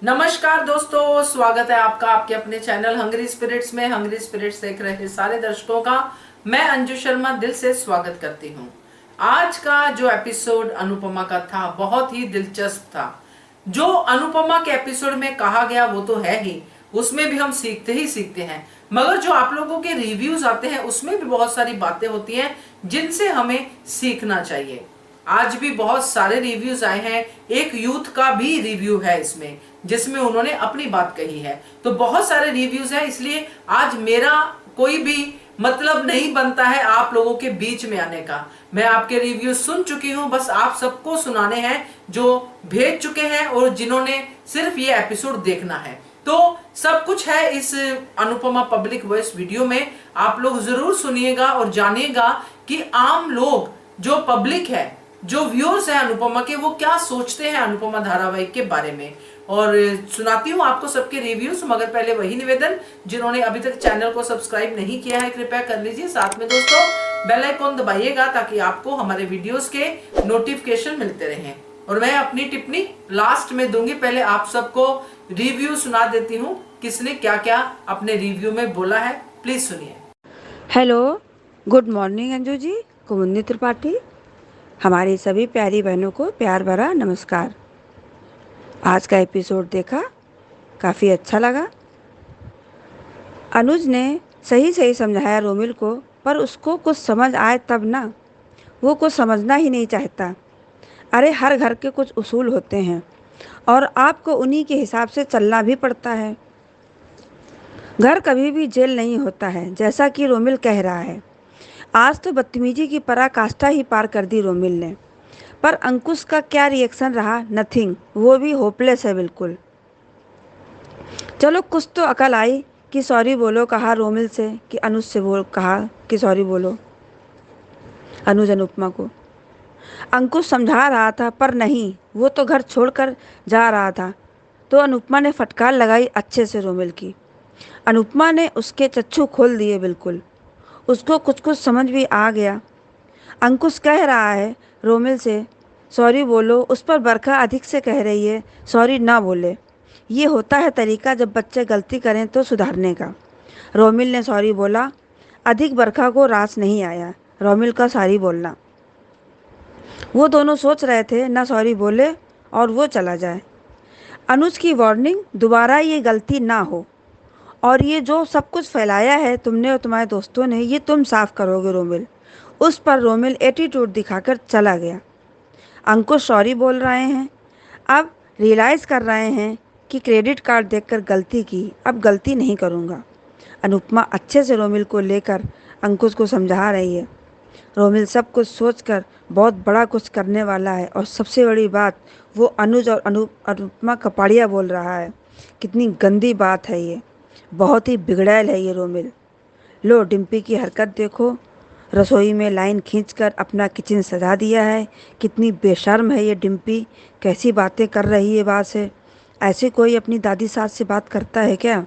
नमस्कार दोस्तों, स्वागत है आपका आपके अपने चैनल हंग्री स्पिरिट्स में। हंग्री स्पिरिट्स देख रहे सारे दर्शकों का मैं अंजू शर्मा दिल से स्वागत करती हूँ। आज का जो एपिसोड अनुपमा का था बहुत ही दिलचस्प था। जो अनुपमा के एपिसोड में कहा गया वो तो है ही, उसमें भी हम सीखते ही सीखते हैं, मगर जो आप लोगों के रिव्यूज आते हैं उसमें भी बहुत सारी बातें होती हैं जिनसे हमें सीखना चाहिए। आज भी बहुत सारे रिव्यूज आए हैं, एक यूथ का भी रिव्यू है इसमें जिसमें उन्होंने अपनी बात कही है। तो बहुत सारे रिव्यूज हैं, इसलिए आज मेरा कोई भी मतलब नहीं बनता है आप लोगों के बीच में आने का। मैं आपके रिव्यू सुन चुकी हूं, बस आप सबको सुनाने हैं जो भेज चुके हैं और जिन्होंने सिर्फ ये एपिसोड देखना है। तो सब कुछ है इस अनुपमा पब्लिक वॉइस वीडियो में, आप लोग जरूर सुनिएगा और जानिएगा कि आम लोग जो पब्लिक है, जो व्यूअर्स हैं अनुपमा के, वो क्या सोचते हैं अनुपमा धारावाहिक के बारे में। और सुनाती हूँ आपको सबके रिव्यूज, मगर पहले वही निवेदन, जिन्होंने अभी तक चैनल को सब्सक्राइब नहीं किया है कृपया कर लीजिए। साथ में दोस्तों बेल आइकॉन दबाइएगा ताकि आपको हमारे वीडियोस के नोटिफिकेशन मिलते रहें। और मैं अपनी टिप्पणी लास्ट में दूंगी, पहले आप सबको रिव्यू सुना देती हूँ किसने क्या क्या अपने रिव्यू में बोला है। प्लीज सुनिए। Hello, good morning Anju ji, कुमुदनी त्रिपाठी। हमारी सभी प्यारी बहनों को प्यार भरा नमस्कार। आज का एपिसोड देखा, काफ़ी अच्छा लगा। अनुज ने सही सही समझाया रोमिल को, पर उसको कुछ समझ आए तब ना। वो कुछ समझना ही नहीं चाहता। अरे हर घर के कुछ उसूल होते हैं और आपको उन्हीं के हिसाब से चलना भी पड़ता है। घर कभी भी जेल नहीं होता है, जैसा कि रोमिल कह रहा है। आज तो बदतमीजी की पराकाष्ठा ही पार कर दी रोमिल ने। पर अंकुश का क्या रिएक्शन रहा? नथिंग। वो भी होपलेस है बिल्कुल। चलो कुछ तो अकल आई कि सॉरी बोलो, कहा रोमिल से कि अनुज से बोल, कहा कि सॉरी बोलो अनुज अनुपमा को। अंकुश समझा रहा था पर नहीं, वो तो घर छोड़कर जा रहा था। तो अनुपमा ने फटकार लगाई अच्छे से रोमिल की। अनुपमा ने उसके चच्छू खोल दिए बिल्कुल। उसको कुछ कुछ समझ भी आ गया। अंकुश कह रहा है रोमिल से सॉरी बोलो, उस पर बरखा अधिक से कह रही है सॉरी ना बोले। ये होता है तरीका जब बच्चे गलती करें तो सुधारने का। रोमिल ने सॉरी बोला। अधिक बरखा को रास नहीं आया रोमिल का सॉरी बोलना। वो दोनों सोच रहे थे ना सॉरी बोले और वो चला जाए। अनुज की वार्निंग, दोबारा ये गलती ना हो। और ये जो सब कुछ फैलाया है तुमने और तुम्हारे दोस्तों ने, ये तुम साफ करोगे रोमिल। उस पर रोमिल एटीट्यूड दिखाकर चला गया। अंकुश सॉरी बोल रहे हैं, अब रियलाइज़ कर रहे हैं कि क्रेडिट कार्ड देखकर गलती की, अब गलती नहीं करूँगा। अनुपमा अच्छे से रोमिल को लेकर अंकुश को समझा रही है। रोमिल सब कुछ सोचकर बहुत बड़ा कुछ करने वाला है, और सबसे बड़ी बात, वो अनुज और अनुपमा कपाड़िया बोल रहा है। कितनी गंदी बात है ये, बहुत ही बिगड़ैल है ये रोमिल। लो डिम्पी की हरकत देखो, रसोई में लाइन खींचकर अपना किचन सजा दिया है। कितनी बेशर्म है ये डिम्पी, कैसी बातें कर रही है बात से। ऐसे कोई अपनी दादी सास से बात करता है क्या?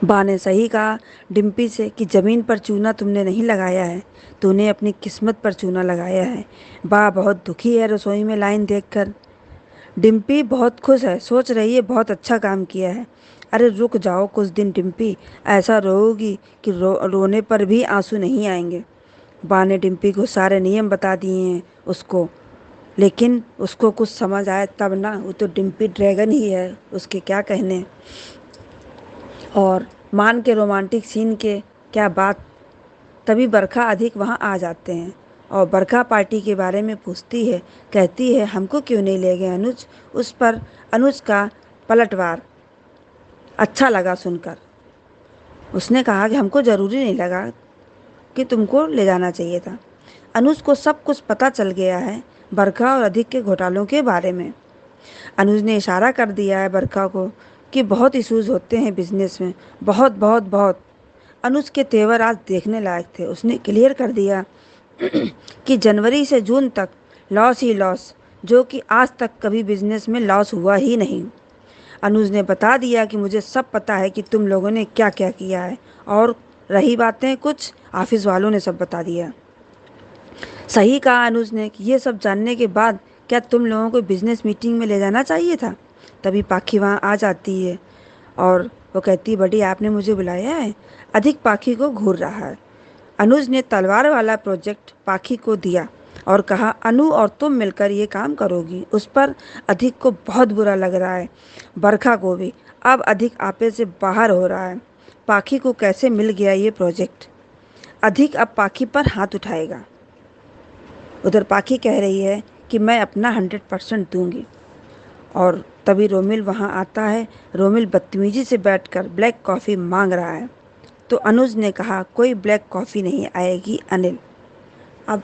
बा ने सही कहा डिम्पी से कि ज़मीन पर चूना तुमने नहीं लगाया है, तूने अपनी किस्मत पर चूना लगाया है। बा बहुत दुखी है रसोई में लाइन देखकर। डिम्पी बहुत खुश है, सोच रही है बहुत अच्छा काम किया है। अरे रुक जाओ कुछ दिन डिम्पी, ऐसा रोओगी कि रोने पर भी आंसू नहीं आएंगे। बा ने डिम्पी को सारे नियम बता दिए हैं उसको, लेकिन उसको कुछ समझ आए तब ना। वो तो डिम्पी ड्रैगन ही है, उसके क्या कहने। और मान के रोमांटिक सीन के क्या बात। तभी बरखा अधिक वहाँ आ जाते हैं और बरखा पार्टी के बारे में पूछती है। कहती है हमको क्यों नहीं ले गए अनुज। उस पर अनुज का पलटवार अच्छा लगा सुनकर। उसने कहा कि हमको ज़रूरी नहीं लगा कि तुमको ले जाना चाहिए था। अनुज को सब कुछ पता चल गया है बरखा और अधिक के घोटालों के बारे में। अनुज ने इशारा कर दिया है बरखा को कि बहुत इश्यूज होते हैं बिजनेस में, बहुत बहुत बहुत। अनुज के तेवर आज देखने लायक थे। उसने क्लियर कर दिया कि जनवरी से जून तक लॉस ही लॉस, जो कि आज तक कभी बिजनेस में लॉस हुआ ही नहीं। अनुज ने बता दिया कि मुझे सब पता है कि तुम लोगों ने क्या क्या किया है, और रही बातें कुछ ऑफिस वालों ने सब बता दिया। सही कहा अनुज ने कि ये सब जानने के बाद क्या तुम लोगों को बिजनेस मीटिंग में ले जाना चाहिए था। तभी पाखी वहाँ आ जाती है और वो कहती है, बड़ी आपने मुझे बुलाया है? अधिक पाखी को घूर रहा है। अनुज ने तलवार वाला प्रोजेक्ट पाखी को दिया और कहा, अनु और तुम मिलकर ये काम करोगी। उस पर अधिक को बहुत बुरा लग रहा है, बरखा को भी। अब अधिक आपे से बाहर हो रहा है। पाखी को कैसे मिल गया ये प्रोजेक्ट? अधिक अब पाखी पर हाथ उठाएगा। उधर पाखी कह रही है कि मैं अपना 100% दूंगी। और तभी रोमिल वहाँ आता है। रोमिल बदतमीजी से बैठकर ब्लैक कॉफ़ी मांग रहा है। तो अनुज ने कहा, कोई ब्लैक कॉफ़ी नहीं आएगी अनिल। अब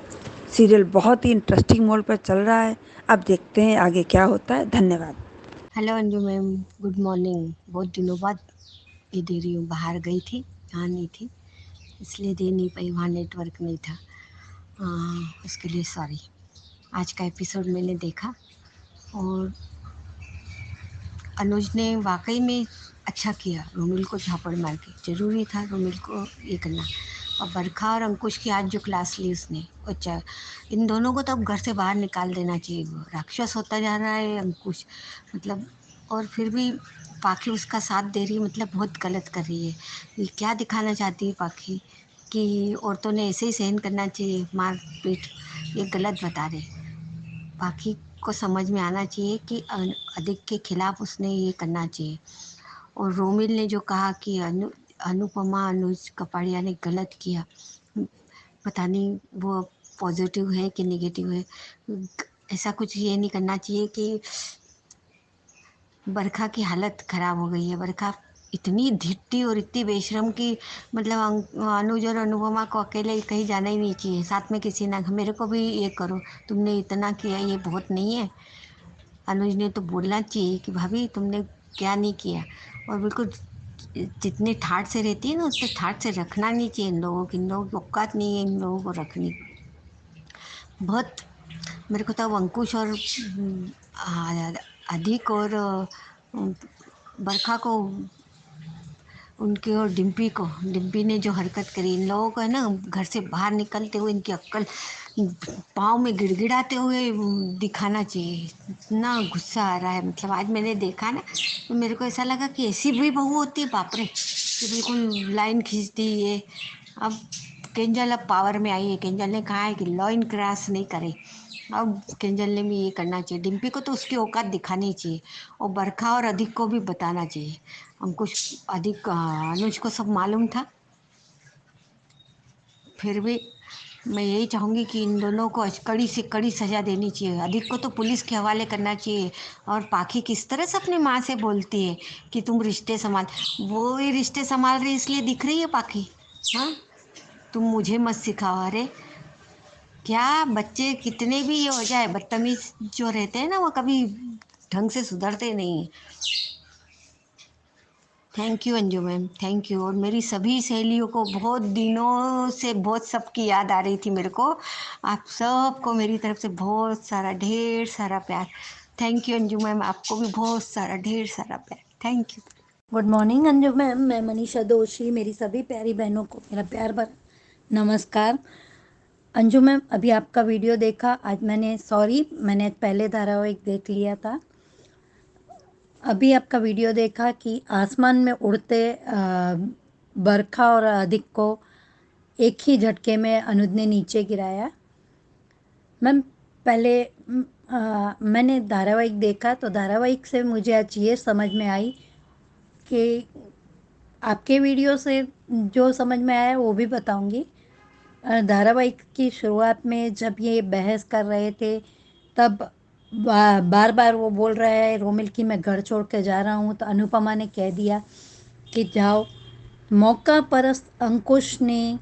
सीरियल बहुत ही इंटरेस्टिंग मोड पर चल रहा है। अब देखते हैं आगे क्या होता है। धन्यवाद। Hello Anju ma'am, good morning. बहुत दिनों बाद ये दे रही हूँ। बाहर गई थी, यहाँ नहीं थी, इसलिए दे नहीं पाई, वहाँ नेटवर्क नहीं था। उसके लिए सॉरी। आज का एपिसोड मैंने देखा और अनुज ने वाकई में अच्छा किया रोमिल को झापड़ मार के। ज़रूरी था रोमिल को ये करना। और बरखा और अंकुश की आज जो क्लास ली उसने, अच्छा, इन दोनों को तो अब घर से बाहर निकाल देना चाहिए। वो राक्षस होता जा रहा है अंकुश, मतलब। और फिर भी पाखी उसका साथ दे रही है, मतलब बहुत गलत कर रही है। ये क्या दिखाना चाहती है पाखी कि औरतों ने ऐसे ही सहन करना चाहिए मार पीट? ये गलत बता रहे। पाखी को समझ में आना चाहिए कि अधिक के खिलाफ उसने ये करना चाहिए। और रोमिल ने जो कहा कि अनुपमा अनुज कपाड़िया ने गलत किया, पता नहीं वो पॉजिटिव है कि नेगेटिव है। ऐसा कुछ ये नहीं करना चाहिए कि बरखा की हालत ख़राब हो गई है। बरखा इतनी धिट्टी और इतनी बेशरम की, मतलब अनुज और अनुपमा को अकेले कहीं जाना ही नहीं चाहिए, साथ में किसी ना, मेरे को भी ये करो, तुमने इतना किया ये बहुत नहीं है। अनुज ने तो बोलना चाहिए कि भाभी तुमने क्या नहीं किया। और बिल्कुल जितने ठाट से रहती है ना, उससे ठाट से रखना नहीं चाहिए इन लोगों की। इन लोगों की औकात नहीं है इन लोगों को रखनी। बहुत मेरे को तो अब अंकुश और अधिक और बरखा को, उनकी और डिम्पी ने जो हरकत करी, इन लोगों को है ना, घर से बाहर निकलते हुए इनकी अक्ल पाँव में गिड़गिड़ाते हुए दिखाना चाहिए। इतना गुस्सा आ रहा है, मतलब आज मैंने देखा ना तो मेरे को ऐसा लगा कि ऐसी भी बहू होती है, बाप रे, कि बिल्कुल लाइन खींचती है। अब केंजल अब पावर में आई है। केंजल ने कहा है कि लाइन क्रॉस नहीं करे। अब केंजल ने भी ये करना चाहिए। डिम्पी को तो उसकी औकात दिखानी चाहिए और बरखा और अधिक को भी बताना चाहिए। अंकुश अधिक अनुज को सब मालूम था, फिर भी मैं यही चाहूँगी कि इन दोनों को कड़ी से कड़ी सज़ा देनी चाहिए। अधिक को तो पुलिस के हवाले करना चाहिए। और पाखी किस तरह से अपनी माँ से बोलती है कि तुम रिश्ते संभाल, वो ये रिश्ते संभाल रही इसलिए दिख रही है पाखी। हाँ, तुम मुझे मत सिखाओ। अरे क्या, बच्चे कितने भी ये हो जाए, बदतमीज जो रहते हैं ना, वो कभी ढंग से सुधरते नहीं हैं। Thank you Anju ma'am, thank you. और मेरी सभी सहेलियों को बहुत दिनों से बहुत सबकी याद आ रही थी मेरे को। आप सबको मेरी तरफ से बहुत सारा ढेर सारा प्यार। थैंक यू अंजू मैम, आपको भी बहुत सारा ढेर सारा प्यार। Thank you. Good morning Anju ma'am, मैं मनीषा दोषी। मेरी सभी प्यारी बहनों को मेरा प्यार भरा नमस्कार। अंजू मैम, अभी आपका वीडियो देखा। आज मैंने पहले धारावाहिक देख लिया था। अभी आपका वीडियो देखा कि आसमान में उड़ते बरखा और अधिक को एक ही झटके में अनुज ने नीचे गिराया। मैम, पहले मैंने धारावाहिक देखा तो धारावाहिक से मुझे आज ये समझ में आई कि आपके वीडियो से जो समझ में आया वो भी बताऊंगी। धारावाहिक की शुरुआत में जब ये बहस कर रहे थे तब बार बार वो बोल रहा है रोमिल की मैं घर छोड़ के जा रहा हूँ, तो अनुपमा ने कह दिया कि जाओ। मौका परस्त अंकुश ने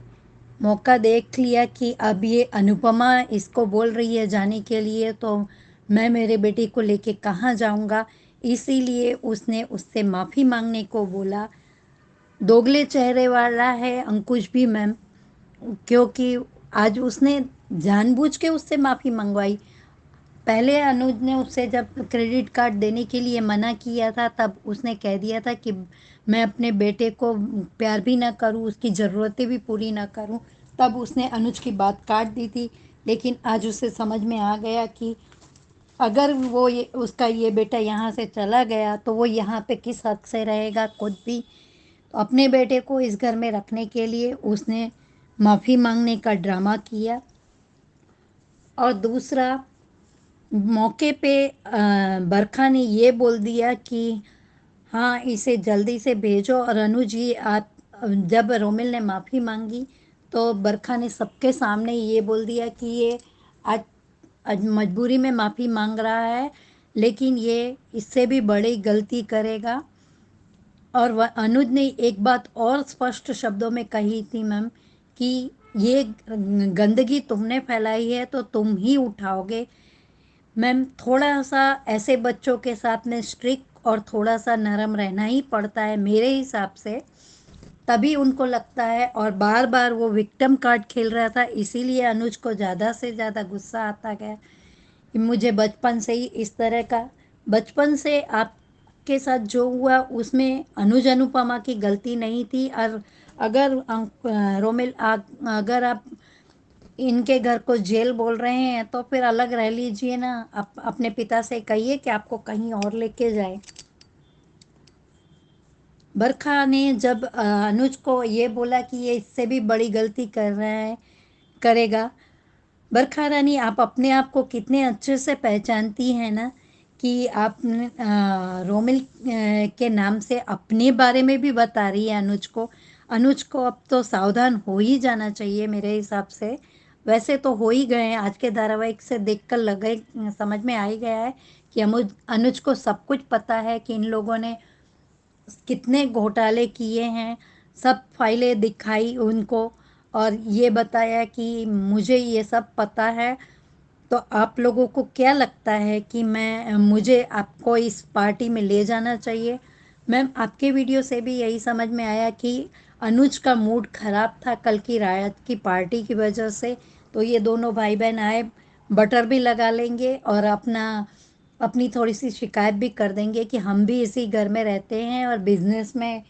मौका देख लिया कि अब ये अनुपमा इसको बोल रही है जाने के लिए, तो मैं मेरे बेटे को लेके कहाँ जाऊँगा, इसीलिए उसने उससे माफ़ी मांगने को बोला। दोगले चेहरे वाला है अंकुश भी मैम, क्योंकि आज उसने जानबूझ के उससे माफ़ी मंगवाई। पहले अनुज ने उससे जब क्रेडिट कार्ड देने के लिए मना किया था तब उसने कह दिया था कि मैं अपने बेटे को प्यार भी ना करूं, उसकी ज़रूरतें भी पूरी ना करूं, तब उसने अनुज की बात काट दी थी। लेकिन आज उसे समझ में आ गया कि अगर वो ये उसका ये बेटा यहाँ से चला गया तो वो यहाँ पे किस हक से रहेगा खुद भी। तो अपने बेटे को इस घर में रखने के लिए उसने माफ़ी मांगने का ड्रामा किया। और दूसरा, मौके पे बरखा ने ये बोल दिया कि हाँ इसे जल्दी से भेजो। और अनुज जी, आप जब रोमिल ने माफ़ी मांगी तो बरखा ने सबके सामने ये बोल दिया कि ये आज आज मजबूरी में माफ़ी मांग रहा है, लेकिन ये इससे भी बड़ी गलती करेगा। और वह अनुज ने एक बात और स्पष्ट शब्दों में कही थी मैम कि ये गंदगी तुमने फैलाई है तो तुम ही उठाओगे। मैम, थोड़ा सा ऐसे बच्चों के साथ में स्ट्रिक्ट और थोड़ा सा नरम रहना ही पड़ता है मेरे हिसाब से, तभी उनको लगता है। और बार बार वो विक्टिम कार्ड खेल रहा था, इसीलिए अनुज को ज़्यादा से ज़्यादा गुस्सा आता गया कि मुझे बचपन से ही इस तरह का, बचपन से आपके साथ जो हुआ उसमें अनुज अनुपमा की गलती नहीं थी। और अगर रोमिल अगर आप इनके घर को जेल बोल रहे हैं तो फिर अलग रह लीजिए ना। अपने पिता से कहिए कि आपको कहीं और लेके जाए। बरखा ने जब अनुज को ये बोला कि ये इससे भी बड़ी गलती कर रहा है, करेगा। बरखा रानी, आप अपने आप को कितने अच्छे से पहचानती हैं ना कि आप रोमिल के नाम से अपने बारे में भी बता रही है अनुज को। अनुज को अब तो सावधान हो ही जाना चाहिए मेरे हिसाब से। वैसे तो हो ही गए हैं, आज के धारावाहिक से देखकर लगे, समझ में आ ही गया है कि अनुज अनुज को सब कुछ पता है कि इन लोगों ने कितने घोटाले किए हैं। सब फाइलें दिखाई उनको और ये बताया कि मुझे ये सब पता है। तो आप लोगों को क्या लगता है कि मुझे आपको इस पार्टी में ले जाना चाहिए? मैम, आपके वीडियो से भी यही समझ में आया कि अनुज का मूड खराब था कल की रायत की पार्टी की वजह से। तो ये दोनों भाई बहन आए, बटर भी लगा लेंगे और अपनी थोड़ी सी शिकायत भी कर देंगे कि हम भी इसी घर में रहते हैं और बिजनेस में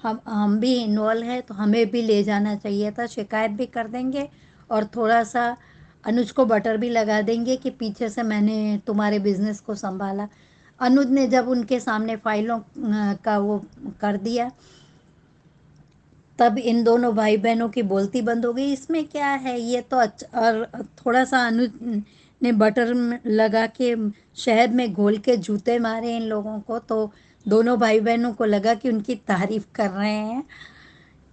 हम भी इन्वॉल्व हैं, तो हमें भी ले जाना चाहिए था। शिकायत भी कर देंगे और थोड़ा सा अनुज को बटर भी लगा देंगे कि पीछे से मैंने तुम्हारे बिजनेस को संभाला। अनुज ने जब उनके सामने फाइलों का वो कर दिया, तब इन दोनों भाई बहनों की बोलती बंद हो गई। इसमें क्या है, ये तो अच्छा। और थोड़ा सा अनुज ने बटर लगा के शहद में घोल के जूते मारे इन लोगों को, तो दोनों भाई बहनों को लगा कि उनकी तारीफ कर रहे हैं।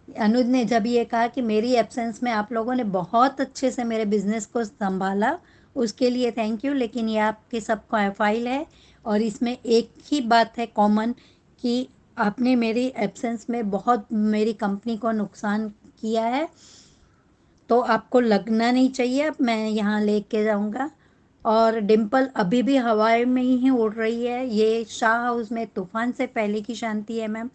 अनुज ने जब ये कहा कि मेरी एब्सेंस में आप लोगों ने बहुत अच्छे से मेरे बिजनेस को संभाला, उसके लिए थैंक यू, लेकिन ये आपके सबका फाइल है और इसमें एक ही बात है कॉमन कि आपने मेरी एब्सेंस में बहुत मेरी कंपनी को नुकसान किया है। तो आपको लगना नहीं चाहिए, अब मैं यहाँ लेके जाऊँगा। और डिम्पल अभी भी हवाए में ही उड़ रही है। ये शाह हाउस में तूफान से पहले की शांति है मैम।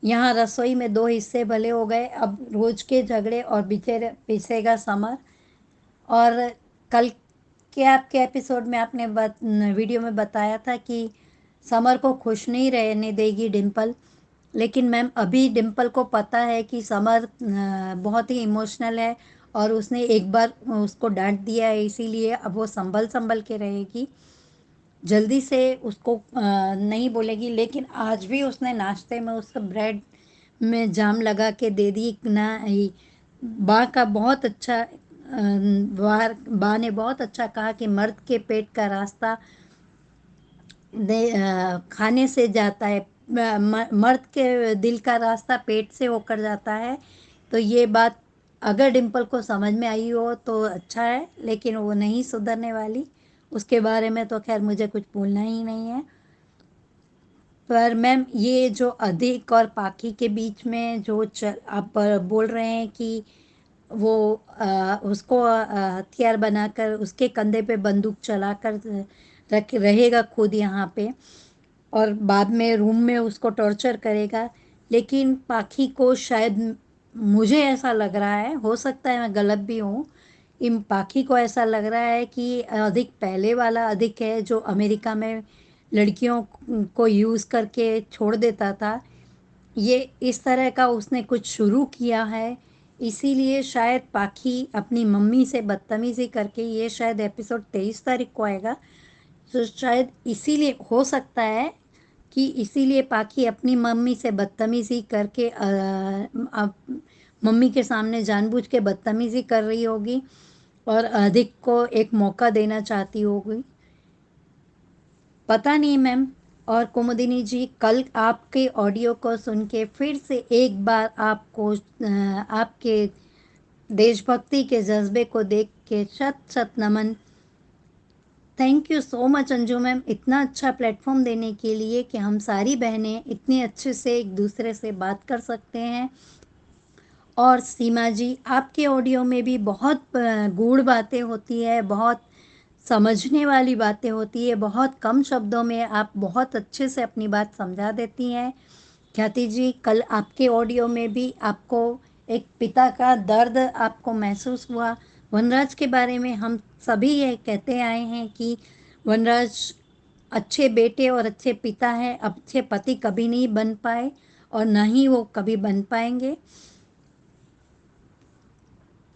यहाँ रसोई में 2 हिस्से भले हो गए, अब रोज के झगड़े और पिसेगा समर। और कल के आपके एपिसोड में आपने वीडियो में बताया था कि समर को खुश नहीं रहने देगी डिम्पल, लेकिन मैम अभी डिम्पल को पता है कि समर बहुत ही इमोशनल है और उसने एक बार उसको डांट दिया है, इसीलिए अब वो संभल संभल के रहेगी, जल्दी से उसको नहीं बोलेगी। लेकिन आज भी उसने नाश्ते में उसको ब्रेड में जाम लगा के दे दी ना। बा का बहुत अच्छा बा ने बहुत अच्छा कहा कि मर्द के पेट का रास्ता खाने से जाता है, मर्द के दिल का रास्ता पेट से होकर जाता है। तो ये बात अगर डिम्पल को समझ में आई हो तो अच्छा है, लेकिन वो नहीं सुधरने वाली। उसके बारे में तो खैर मुझे कुछ बोलना ही नहीं है। पर मैम, ये जो अधिक और पाखी के बीच में जो आप बोल रहे हैं कि वो उसको हथियार बनाकर उसके कंधे पे बंदूक चलाकर रख रहेगा खुद यहाँ पे और बाद में रूम में उसको टॉर्चर करेगा। लेकिन पाखी को शायद, मुझे ऐसा लग रहा है, हो सकता है मैं गलत भी हूँ, इन पाखी को ऐसा लग रहा है कि अधिक पहले वाला अधिक है जो अमेरिका में लड़कियों को यूज़ करके छोड़ देता था। ये इस तरह का उसने कुछ शुरू किया है, इसीलिए शायद पाखी अपनी मम्मी से बदतमीज़ी करके, ये शायद एपिसोड 23 तारीख को आएगा, तो शायद इसीलिए हो सकता है कि इसीलिए पाखी अपनी मम्मी से बदतमीज़ी करके मम्मी के सामने जानबूझ के बदतमीज़ी कर रही होगी और अधिक को एक मौका देना चाहती होगी, पता नहीं मैम। और कुमुदिनी जी, कल आपके ऑडियो को सुन के फिर से एक बार आपको आपके देशभक्ति के जज्बे को देख के शत शत नमन। Thank you so much Anju ma'am, इतना अच्छा प्लेटफॉर्म देने के लिए कि हम सारी बहनें इतने अच्छे से एक दूसरे से बात कर सकते हैं। और सीमा जी, आपके ऑडियो में भी बहुत गूढ़ बातें होती है, बहुत समझने वाली बातें होती है, बहुत कम शब्दों में आप बहुत अच्छे से अपनी बात समझा देती हैं। ख्याति जी, कल आपके ऑडियो में भी आपको एक पिता का दर्द आपको महसूस हुआ। वनराज के बारे में हम सभी ये कहते आए हैं कि वनराज अच्छे बेटे और अच्छे पिता हैं, अच्छे पति कभी नहीं बन पाए और न ही वो कभी बन पाएंगे।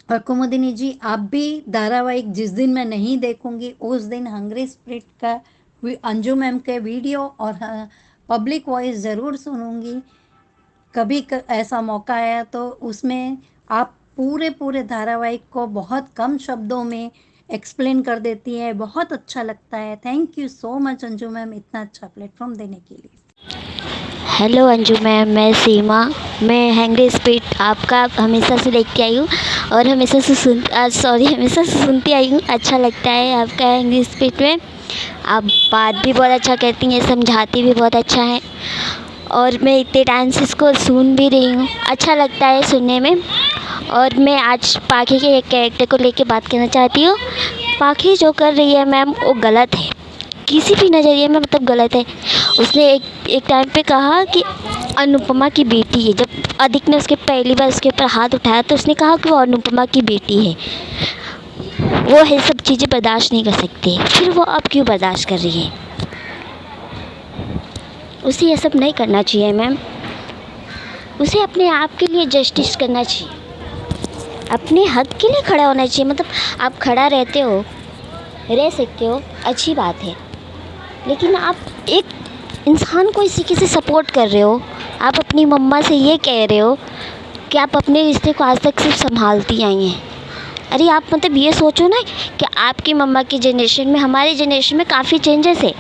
और कुमुदिनी जी, आप भी धारावाहिक जिस दिन मैं नहीं देखूंगी उस दिन हंग्री स्पिरिट का अंजू मैम के वीडियो और पब्लिक वॉइस ज़रूर सुनूंगी। कभी ऐसा मौका आया तो उसमें आप पूरे धारावाहिक को बहुत कम शब्दों में एक्सप्लेन कर देती है, बहुत अच्छा लगता है। Thank you so much Anju ma'am, इतना अच्छा प्लेटफॉर्म देने के लिए। हेलो अंजू मैम, मैं सीमा। मैं हैंग्री स्पिरिट आपका हमेशा से देखती आई हूँ और हमेशा से सुनती आई हूँ। अच्छा लगता है आपका हैंग्री स्पिरिट में। आप बात भी बहुत अच्छा करती हैं, समझाती भी बहुत अच्छा है और मैं इतने टाइम से इसको सुन भी रही हूँ, अच्छा लगता है सुनने में। और मैं आज पाखी के एक कैरेक्टर को लेके बात करना चाहती हूँ। पाखी जो कर रही है मैम वो गलत है, किसी भी नज़रिए में मतलब गलत है। उसने एक टाइम पे कहा कि अनुपमा की बेटी है। जब अधिक ने उसके पहली बार उसके ऊपर हाथ उठाया तो उसने कहा कि वो अनुपमा की बेटी है, वो है सब चीज़ें बर्दाश्त नहीं कर सकती। फिर वो अब क्यों बर्दाश्त कर रही है? उसे ये सब नहीं करना चाहिए मैम। उसे अपने आप के लिए जस्टिस करना चाहिए, अपने हक के लिए खड़ा होना चाहिए। मतलब आप खड़ा रह सकते हो, अच्छी बात है, लेकिन आप एक इंसान को इसी से सपोर्ट कर रहे हो। आप अपनी मम्मा से ये कह रहे हो कि आप अपने रिश्ते को आज तक सिर्फ संभालती आई हैं। अरे आप मतलब ये सोचो ना कि आपकी मम्मा की जनरेशन में, हमारी जनरेशन में काफ़ी चेंजेस है।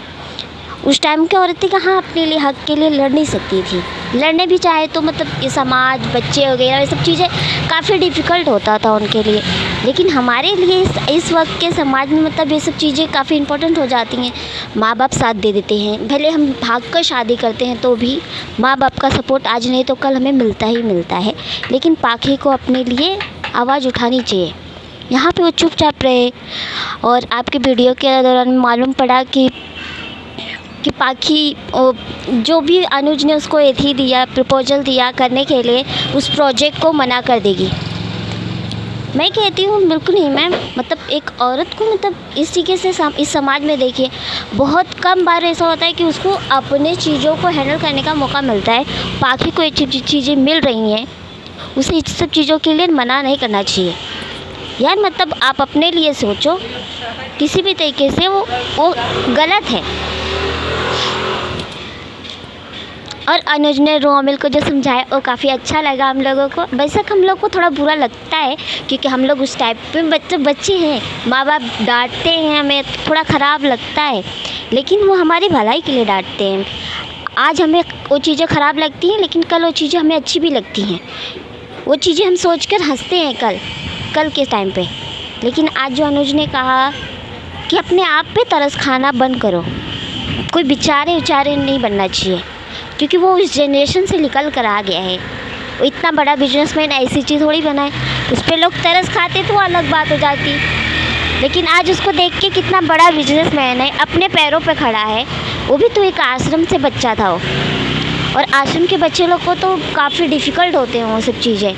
उस टाइम की औरतें कहाँ अपने लिए हक के लिए लड़ नहीं सकती थी, लड़ने भी चाहे तो मतलब ये समाज, बच्चे वगैरह ये सब चीज़ें काफ़ी डिफ़िकल्ट होता था उनके लिए। लेकिन हमारे लिए इस वक्त के समाज में मतलब ये सब चीज़ें काफ़ी इम्पोर्टेंट हो जाती हैं। माँ बाप साथ दे देते हैं, भले हम भाग कर शादी करते हैं तो भी माँ बाप का सपोर्ट आज नहीं तो कल हमें मिलता ही मिलता है। लेकिन पाखी को अपने लिए आवाज़ उठानी चाहिए। यहाँ पे वो चुपचाप रहे। और आपके वीडियो के दौरान मालूम पड़ा कि पाखी जो भी अनुज ने उसको एथी दिया, प्रपोजल दिया करने के लिए, उस प्रोजेक्ट को मना कर देगी। मैं कहती हूँ बिल्कुल नहीं मैम। मतलब एक औरत को मतलब इस तरीके से इस समाज में देखिए बहुत कम बार ऐसा होता है कि उसको अपने चीज़ों को हैंडल करने का मौका मिलता है। पाखी को ये चीज़ें मिल रही हैं, उसे इस सब चीज़ों के लिए मना नहीं करना चाहिए यार। मतलब आप अपने लिए सोचो, किसी भी तरीके से वो गलत है। और अनुज ने रोमिल को जो समझाया वो काफ़ी अच्छा लगा हम लोगों को। बेशक हम लोग को थोड़ा बुरा लगता है क्योंकि हम लोग उस टाइप पे बच्चे हैं, माँ बाप डांटते हैं, हमें थोड़ा ख़राब लगता है, लेकिन वो हमारी भलाई के लिए डांटते हैं। आज हमें वो चीज़ें ख़राब लगती हैं, लेकिन कल वो चीज़ें हमें अच्छी भी लगती हैं। वो चीज़ें हम सोचकर हंसते हैं कल के टाइम पे। लेकिन आज जो अनुज ने कहा कि अपने आप पे तरस खाना बंद करो, कोई बेचारे नहीं बनना चाहिए, क्योंकि वो उस जनरेशन से निकल कर आ गया है। वो इतना बड़ा बिजनेसमैन ऐसी चीज़ थोड़ी बनाए, उस पर लोग तरस खाते तो अलग बात हो जाती। लेकिन आज उसको देख के कितना बड़ा बिजनेसमैन है, अपने पैरों पे खड़ा है। वो भी तो एक आश्रम से बच्चा था वो, और आश्रम के बच्चे लोग को तो काफ़ी डिफ़िकल्ट होते हैं वो सब चीज़ें।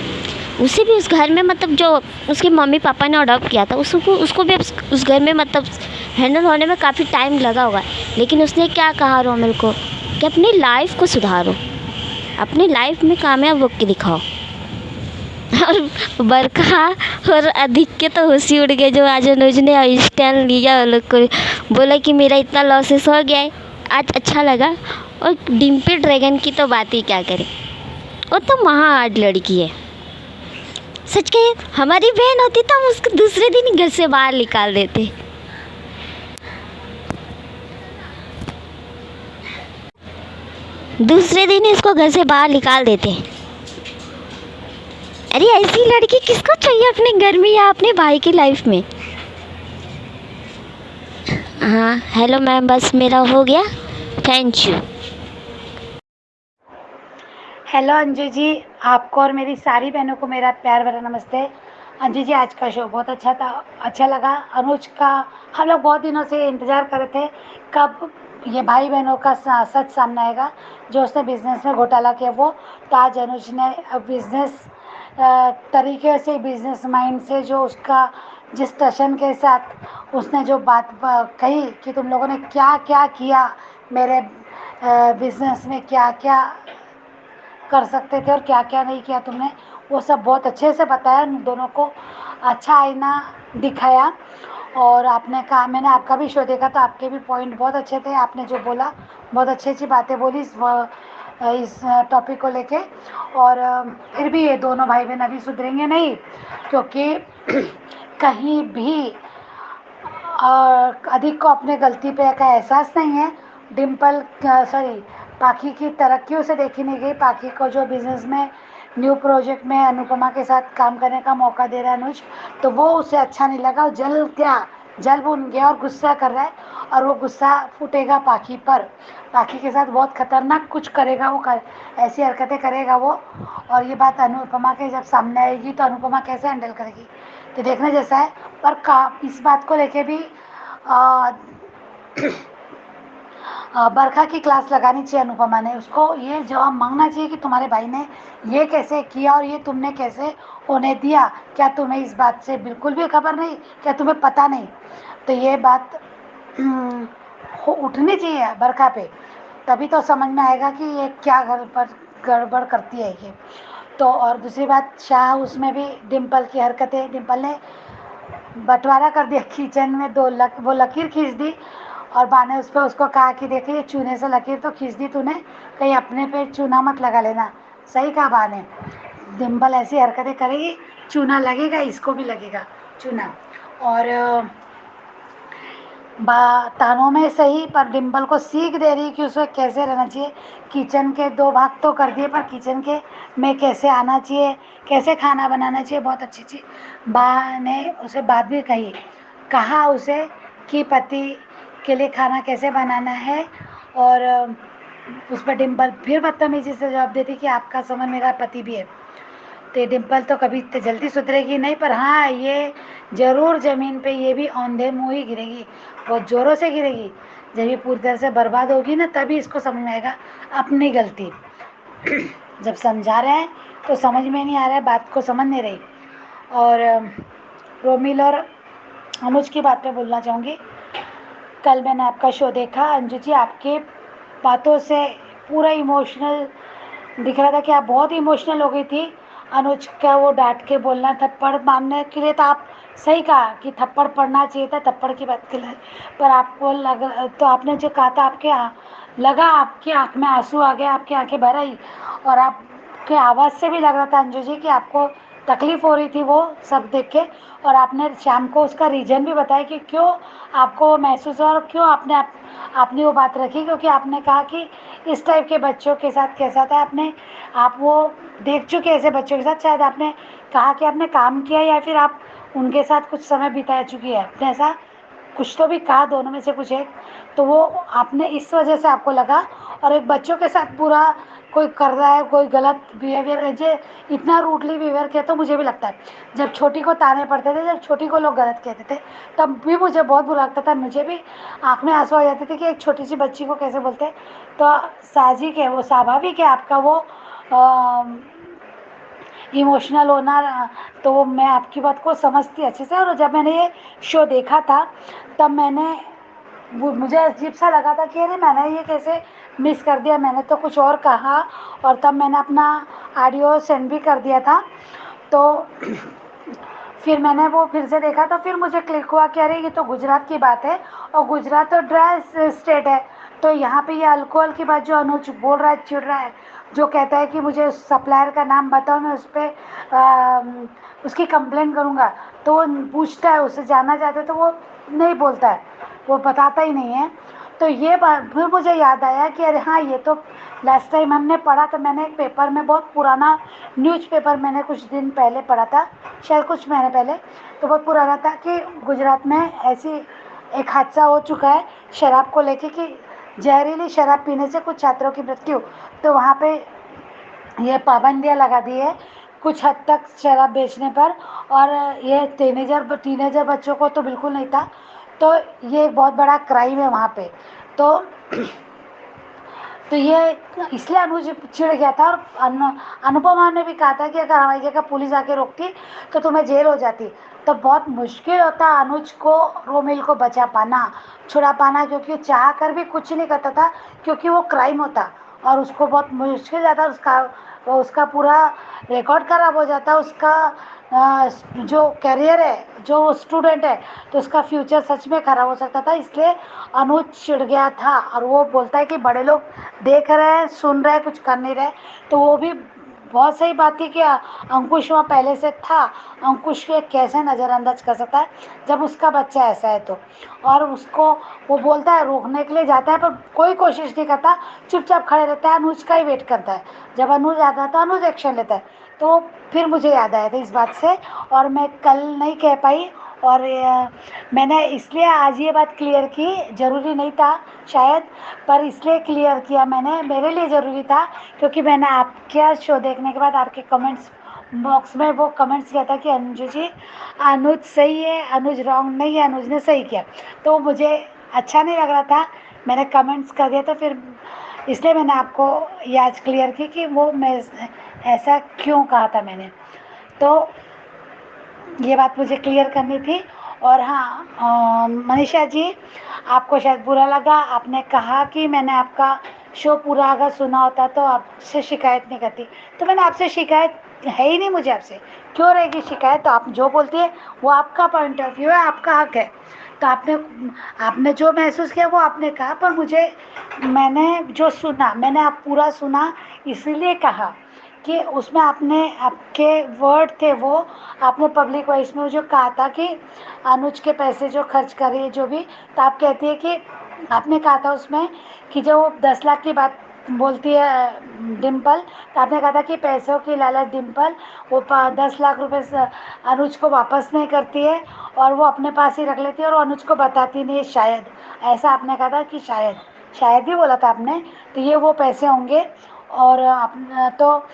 उसे भी उस घर में मतलब जो उसके मम्मी पापा ने अडॉप्ट किया था उसको भी उस घर में मतलब हैंडल होने में काफ़ी टाइम लगा होगा। लेकिन उसने क्या कहा रोमिल को कि अपनी लाइफ को सुधारो, अपनी लाइफ में कामयाब होकर दिखाओ। और बरखा और अधिक के तो होश ही उड़ गए। जो आज अनुज ने स्टैंड लिया वो लोग को बोला कि मेरा इतना लॉसेस हो गया है, आज अच्छा लगा। और डिम्पल ड्रैगन की तो बात ही क्या करें, वो तो महान लड़की है। सच कहे हमारी बहन होती तो हम उसको दूसरे दिन ही घर से बाहर निकाल देते। दूसरे दिन ही इसको घर से बाहर निकाल देते। अरे ऐसी लड़की किसको चाहिए अपने घर में या अपने भाई की लाइफ में। हाँ हेलो मैम, बस मेरा हो गया, thank you. Hello Anju ji, आपको और मेरी सारी बहनों को मेरा प्यार भरा नमस्ते। अंजू जी, आज का शो बहुत अच्छा था, अच्छा लगा। अनुज का हम लोग बहुत दिनों से इंतज़ार कर रहे थे कब ये भाई बहनों का सच सामने आएगा, जो उसने बिज़नेस में घोटाला किया वो। तो आज अनुज ने बिज़नेस तरीके से, बिज़नेस माइंड से, जो उसका जिस टशन के साथ उसने जो बात कही कि तुम लोगों ने क्या क्या किया मेरे बिज़नेस में, क्या क्या कर सकते थे और क्या क्या नहीं किया तुमने, वो सब बहुत अच्छे से बताया। दोनों को अच्छा आईना दिखाया। और आपने कहा, मैंने आपका भी शो देखा तो आपके भी पॉइंट बहुत अच्छे थे। आपने जो बोला बहुत अच्छी अच्छी बातें बोली इस टॉपिक को लेके। और फिर भी ये दोनों भाई बहन अभी सुधरेंगे नहीं, क्योंकि कहीं भी अधिक को अपने गलती पे का एहसास नहीं है। डिम्पल पाखी की तरक्कियों से देखी नहीं गई। पाखी को जो बिज़नेस में न्यू प्रोजेक्ट में अनुपमा के साथ काम करने का मौका दे रहा है अनुज, तो वो उसे अच्छा नहीं लगा। और जल भुन गया और गुस्सा कर रहा है, और वो गुस्सा फूटेगा पाखी पर। पाखी के साथ बहुत खतरनाक कुछ करेगा वो, ऐसी हरकतें करेगा वो। और ये बात अनुपमा के जब सामने आएगी तो अनुपमा कैसे हैंडल करेगी, तो देखने जैसा है। पर इस बात को लेके भी बरखा की क्लास लगानी चाहिए अनुपमा ने। उसको ये जवाब मांगना चाहिए कि तुम्हारे भाई ने ये कैसे किया और ये तुमने कैसे होने दिया। क्या तुम्हें इस बात से बिल्कुल भी खबर नहीं, क्या तुम्हें पता नहीं? तो ये बात उठनी चाहिए बरखा पे, तभी तो समझ में आएगा कि ये क्या घर पर गड़बड़ करती है ये तो। और दूसरी बात, शाह उसमें भी डिम्पल की हरकतें, डिम्पल ने बंटवारा कर दिया किचन में, वो लकीर खींच दी। और बा ने उस पर उसको कहा कि देखिए ये चूने से लकीर तो खींच दी तूने, कहीं अपने पे चूना मत लगा लेना। सही कहा बा ने, डिम्पल ऐसी हरकतें करेगी चूना लगेगा, इसको भी लगेगा चूना। और तानों में सही, पर डिम्पल को सीख दे रही कि उसे कैसे रहना चाहिए। किचन के 2 भाग तो कर दिए, पर किचन के में कैसे आना चाहिए, कैसे खाना बनाना चाहिए, बहुत अच्छी अच्छी बा ने उसे बात भी कहा उसे कि पति के लिए खाना कैसे बनाना है। और उस पर डिम्पल फिर बदतमीजी से जवाब देती कि आपका समझ मेरा पति भी है। तो डिम्पल तो कभी इतने जल्दी सुधरेगी नहीं, पर हाँ ये ज़रूर ज़मीन पे ये भी औंधे मुँह ही गिरेगी, बहुत ज़ोरों से गिरेगी। जब ये पूरी तरह से बर्बाद होगी ना, तभी इसको समझ में आएगा अपनी गलती। जब समझा रहे हैं तो समझ में नहीं आ रहा है, बात को समझ नहीं रही। और रोमिल और अनुज की बात पे बोलना चाहूँगी। कल मैंने आपका शो देखा अंजू जी, आपके बातों से पूरा इमोशनल दिख रहा था कि आप बहुत इमोशनल हो गई थी। अनुज का वो डांट के बोलना, थप्पड़ मारने के लिए तो आप सही कहा कि थप्पड़ पड़ना चाहिए था, थप्पड़ की बात के लिए। पर आपको तो आपने जो कहा था, लगा आपकी आँख में आंसू आ गए, आपकी आंखें भर आई। और आपके आवाज़ से भी लग रहा था अंजू जी कि आपको तकलीफ़ हो रही थी वो सब देख के। और आपने शाम को उसका रीज़न भी बताया कि क्यों आपको महसूस हुआ और क्यों आपने वो बात रखी, क्योंकि आपने कहा कि इस टाइप के बच्चों के साथ कैसा था। आप वो देख चुके ऐसे बच्चों के साथ, शायद आपने कहा कि आपने काम किया या फिर आप उनके साथ कुछ समय बिता चुकी है, आपने ऐसा कुछ तो भी कहा, दोनों में से कुछ एक। तो वो आपने इस वजह से आपको लगा। और एक बच्चों के साथ पूरा कोई कर रहा है, कोई गलत बिहेवियर है, इतना रूडली बिहेवियर किया, तो मुझे भी लगता है जब छोटी को ताने पड़ते थे, जब छोटी को लोग गलत कहते थे, तब भी मुझे बहुत बुरा लगता था। मुझे भी आँख में आंसू आ जाते थे कि एक छोटी सी बच्ची को कैसे बोलते हैं। तो साजिक है, वो स्वाभाविक है आपका वो इमोशनल होना। तो वो मैं आपकी बात को समझती अच्छे से। और जब मैंने ये शो देखा था तब मुझे अजीब सा लगा था कि अरे मैंने ये कैसे मिस कर दिया, मैंने तो कुछ और कहा। और तब मैंने अपना ऑडियो सेंड भी कर दिया था। तो फिर मैंने वो फिर से देखा तो फिर मुझे क्लिक हुआ कि अरे ये तो गुजरात की बात है, और गुजरात तो ड्राई स्टेट है। तो यहाँ पे ये अल्कोहल की बात जो अनुज बोल रहा है, चिढ़ रहा है, जो कहता है कि मुझे सप्लायर का नाम बताओ, मैं उस पर उसकी कंप्लेंट करूँगा। तो वो पूछता है, उससे जानना चाहते तो वो नहीं बोलता है, वो बताता ही नहीं है। तो ये बात फिर मुझे याद आया कि अरे हाँ, ये तो लास्ट टाइम हमने पढ़ा। तो मैंने एक पेपर में, बहुत पुराना न्यूज़पेपर मैंने कुछ दिन पहले पढ़ा था, शायद कुछ महीने पहले, तो बहुत पुराना था, कि गुजरात में ऐसी एक हादसा हो चुका है शराब को लेके, कि जहरीली शराब पीने से कुछ छात्रों की मृत्यु। तो वहाँ पे ये पाबंदियाँ लगा दी है कुछ हद तक शराब बेचने पर, और ये टीनेजर बच्चों को तो बिल्कुल नहीं था। तो ये एक बहुत बड़ा क्राइम है वहाँ पे। तो ये इसलिए अनुज चिढ़ गया था। और अनुपमा ने भी कहा था कि अगर हमारी जगह पुलिस आके रोकती तो तुम्हें जेल हो जाती। तो बहुत मुश्किल होता अनुज को रोमिल को बचा पाना, छुड़ा पाना, क्योंकि चाह कर भी कुछ नहीं करता था, क्योंकि वो क्राइम होता और उसको बहुत मुश्किल जाता। उसका पूरा रिकॉर्ड खराब हो जाता, उसका जो करियर है, जो स्टूडेंट है, तो उसका फ्यूचर सच में खराब हो सकता था। इसलिए अनुज चिढ़ गया था, और वो बोलता है कि बड़े लोग देख रहे हैं, सुन रहे हैं, कुछ कर नहीं रहे। तो वो भी बहुत सही बात थी कि अंकुश वहाँ पहले से था। अंकुश को कैसे नज़रअंदाज कर सकता है जब उसका बच्चा ऐसा है तो। और उसको वो बोलता है, रोकने के लिए जाता है, पर कोई कोशिश नहीं करता, चुपचाप खड़े रहता है, अनुज का ही वेट करता है। जब अनुज आता है तो अनुज एक्शन लेता है। तो फिर मुझे याद आया था इस बात से, और मैं कल नहीं कह पाई। और मैंने इसलिए आज ये बात क्लियर की, ज़रूरी नहीं था शायद, पर इसलिए क्लियर किया मैंने, मेरे लिए ज़रूरी था, क्योंकि मैंने आपके शो देखने के बाद आपके कमेंट्स बॉक्स में वो कमेंट्स किया था कि अंजू जी, अनुज सही है, अनुज रॉन्ग नहीं है, अनुज ने सही किया। तो मुझे अच्छा नहीं लग रहा था, मैंने कमेंट्स कर दिया। तो फिर इसलिए मैंने आपको ये आज क्लियर की कि वो मैं ऐसा क्यों कहा था मैंने। तो ये बात मुझे क्लियर करनी थी। और हाँ, मनीषा जी, आपको शायद बुरा लगा, आपने कहा कि मैंने आपका शो पूरा अगर सुना होता तो आपसे शिकायत नहीं करती। तो मैंने आपसे शिकायत है ही नहीं, मुझे आपसे क्यों रहेगी शिकायत। तो आप जो बोलती है वो आपका पॉइंट ऑफ व्यू है, आपका हक है। तो आपने जो महसूस किया वो आपने कहा, पर मैंने जो सुना, मैंने आप पूरा सुना, इसीलिए कहा कि उसमें आपके वर्ड थे, वो आपने पब्लिक वॉइस में जो कहा था कि अनुज के पैसे जो खर्च कर रही है जो भी, तो आप कहती है कि आपने कहा था उसमें कि जो 10 लाख की बात बोलती है डिम्पल, तो आपने कहा था कि पैसों की लालच डिम्पल वो 10 लाख रुपए अनुज को वापस नहीं करती है, और वो अपने पास ही रख लेती है और अनुज को बताती नहीं है, शायद ऐसा आपने कहा था कि शायद ही बोला था आपने। तो ये वो पैसे होंगे। और तो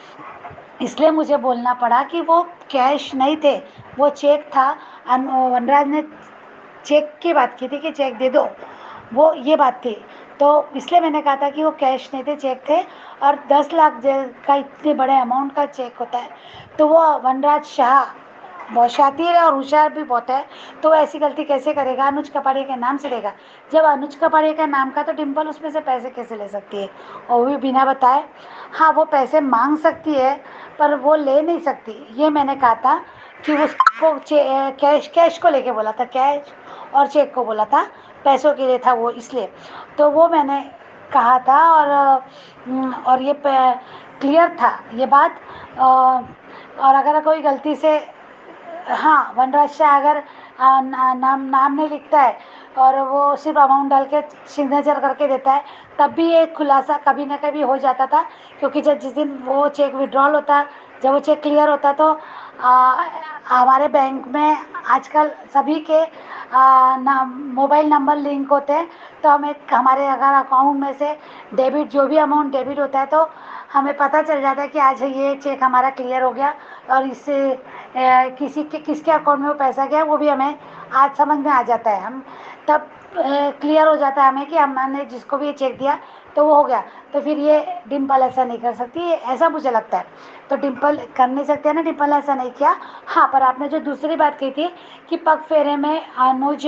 इसलिए मुझे बोलना पड़ा कि वो कैश नहीं थे, वो चेक था। वनराज ने चेक की बात की थी कि चेक दे दो, वो ये बात थी। तो इसलिए मैंने कहा था कि वो कैश नहीं थे, चेक थे। और 10 लाख का इतने बड़े अमाउंट का चेक होता है, तो वो वनराज शाह बहुत शातिर है और होशियार भी बहुत है, तो वो ऐसी गलती कैसे करेगा, अनुज कपाड़िया के नाम से देगा। जब अनुज कपाड़िया का नाम का, तो डिम्पल उसमें से पैसे कैसे ले सकती है, और वो भी बिना बताए। हाँ, वो पैसे मांग सकती है पर वो ले नहीं सकती, ये मैंने कहा था कि उसको कैश को लेके बोला था, कैश और चेक को बोला था, पैसों के लिए था वो, इसलिए। तो वो मैंने कहा था। और ये क्लियर था ये बात। और अगर कोई गलती से, हाँ, वनराज शाह अगर नाम नहीं लिखता है और वो सिर्फ अमाउंट डाल के सिग्नेचर करके देता है, तब भी ये खुलासा कभी ना कभी हो जाता था। क्योंकि जिस दिन वो चेक विड्रॉल होता, जब वो चेक क्लियर होता, तो हमारे बैंक में आजकल सभी के मोबाइल नंबर लिंक होते हैं। तो हमारे अगर अकाउंट में से डेबिट, जो भी अमाउंट डेबिट होता है, तो हमें पता चल जाता है कि आज ये चेक हमारा क्लियर हो गया, और इससे किसके अकाउंट में वो पैसा गया वो भी हमें आज समझ में आ जाता है। हम तब क्लियर हो जाता है हमें कि हमने जिसको भी ये चेक दिया तो वो हो गया। तो फिर ये डिम्पल ऐसा नहीं कर सकती, ऐसा मुझे लगता है। तो डिम्पल कर नहीं सकते ना, डिम्पल ने ऐसा नहीं किया। हाँ, पर आपने जो दूसरी बात कही थी कि पग फेरे में अनुज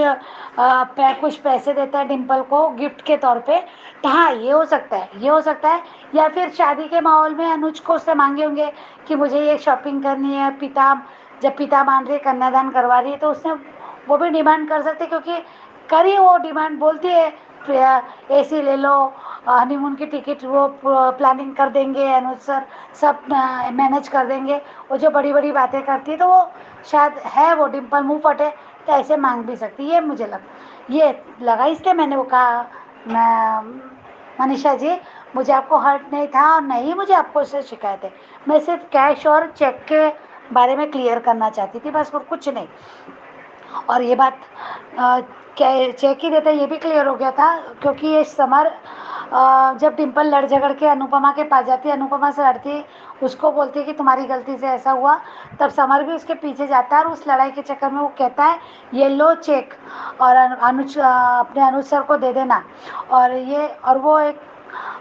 कुछ पैसे देता है डिम्पल को गिफ्ट के तौर पे, तो हाँ ये हो सकता है, ये हो सकता है। या फिर शादी के माहौल में अनुज को उससे मांगे होंगे कि मुझे ये शॉपिंग करनी है, पिता जब पिता मान रही है, कन्यादान करवा रही है, तो उसने वो भी डिमांड कर सकते, क्योंकि करी वो डिमांड, बोलती है एसी ले लो, हनीमून की टिकट वो प्लानिंग कर देंगे अनुज सर, सब मैनेज कर देंगे। वो जो बड़ी बड़ी बातें करती है, तो वो शायद है वो डिम्पल मुंह फटे तो ऐसे मांग भी सकती है, ये मुझे ये लगा, इसलिए मैंने वो कहा। मनीषा जी, मुझे आपको हर्ट नहीं था और नहीं मुझे आपको उससे शिकायत है। मैं सिर्फ कैश और चेक के बारे में क्लियर करना चाहती थी, बस, और कुछ नहीं। और ये बात चेक ही देते ये भी क्लियर हो गया था, क्योंकि ये समर जब डिम्पल लड़ झगड़ के अनुपमा के पास जाती है, अनुपमा से लड़ती, उसको बोलती है कि तुम्हारी गलती से ऐसा हुआ, तब समर भी उसके पीछे जाता है और उस लड़ाई के चक्कर में वो कहता है ये लो चेक और अनुज अपने अनुज सर को दे देना। और वो एक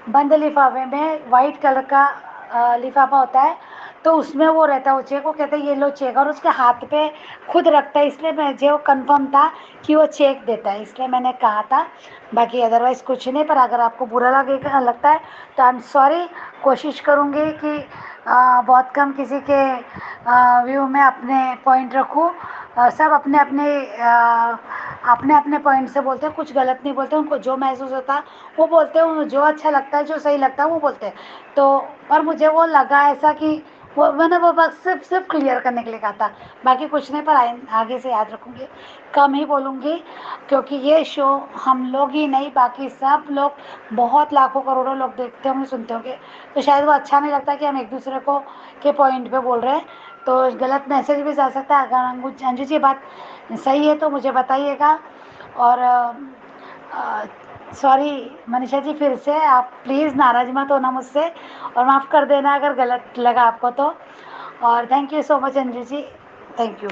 बंद लिफाफे में वाइट कलर का लिफाफा होता है, तो उसमें वो रहता है वो चेक, वो कहता है ये लो चेक, और उसके हाथ पे खुद रखता है, इसलिए मुझे वो कंफर्म था कि वो चेक देता है, इसलिए मैंने कहा था। बाकी अदरवाइज़ कुछ नहीं, पर अगर आपको बुरा लगता है तो आई एम सॉरी। कोशिश करूँगी कि बहुत कम किसी के व्यू में अपने पॉइंट रखूँ। सब अपने अपने पॉइंट से बोलते हैं, कुछ गलत नहीं बोलते, उनको जो महसूस होता है वो बोलते हैं, उन्हें जो अच्छा लगता है, जो सही लगता है वो बोलते हैं। तो पर मुझे वो लगा ऐसा कि वो मैंने वो बस सिर्फ क्लियर करने के लिए कहा था, बाकी कुछ नहीं। पर आगे से याद रखूँगी, कम ही बोलूँगी, क्योंकि ये शो हम लोग ही नहीं, बाकी सब लोग, बहुत लाखों करोड़ों लोग देखते होंगे, सुनते होंगे, तो शायद वो अच्छा नहीं लगता कि हम एक दूसरे को के पॉइंट पे बोल रहे हैं, तो गलत मैसेज भी जा सकता है। अगर अंजू जी बात सही है तो मुझे बताइएगा। और सॉरी मनीषा जी, फिर से आप प्लीज़ नाराज़ मत होना मुझसे, और माफ़ कर देना अगर गलत लगा आपको तो। और thank you so much Anju ji, thank you.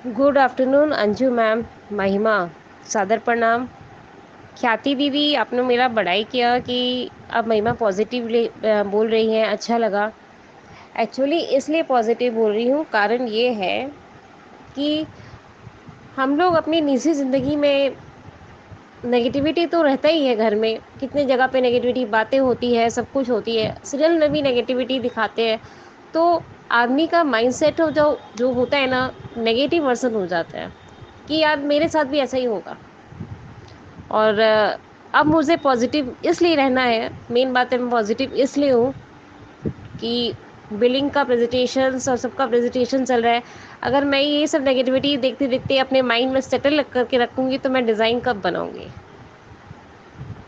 Good afternoon Anju ma'am, Mahima, सादर प्रणाम। ख्याति दीदी, आपने मेरा बड़ाई किया कि आप महिमा पॉजिटिवली बोल रही हैं, अच्छा लगा। एक्चुअली इसलिए पॉजिटिव बोल रही हूँ, कारण ये है कि हम लोग अपनी निजी ज़िंदगी में नेगेटिविटी तो रहता ही है घर में, कितने जगह पे नेगेटिविटी बातें होती है, सब कुछ होती है, सीरियल में भी नेगेटिविटी दिखाते हैं। तो आदमी का माइंडसेट हो जो जो होता है ना, नेगेटिव वर्जन हो जाता है कि यार मेरे साथ भी ऐसा ही होगा। और अब मुझे पॉजिटिव इसलिए रहना है, मेन बात है मैं पॉजिटिव इसलिए हूँ कि बिलिंग का प्रेजेंटेशन और सबका प्रेजेंटेशन चल रहा है। अगर मैं ये सब नेगेटिविटी देखते देखते अपने माइंड में सेटल करके रखूँगी तो मैं डिज़ाइन कब बनाऊँगी?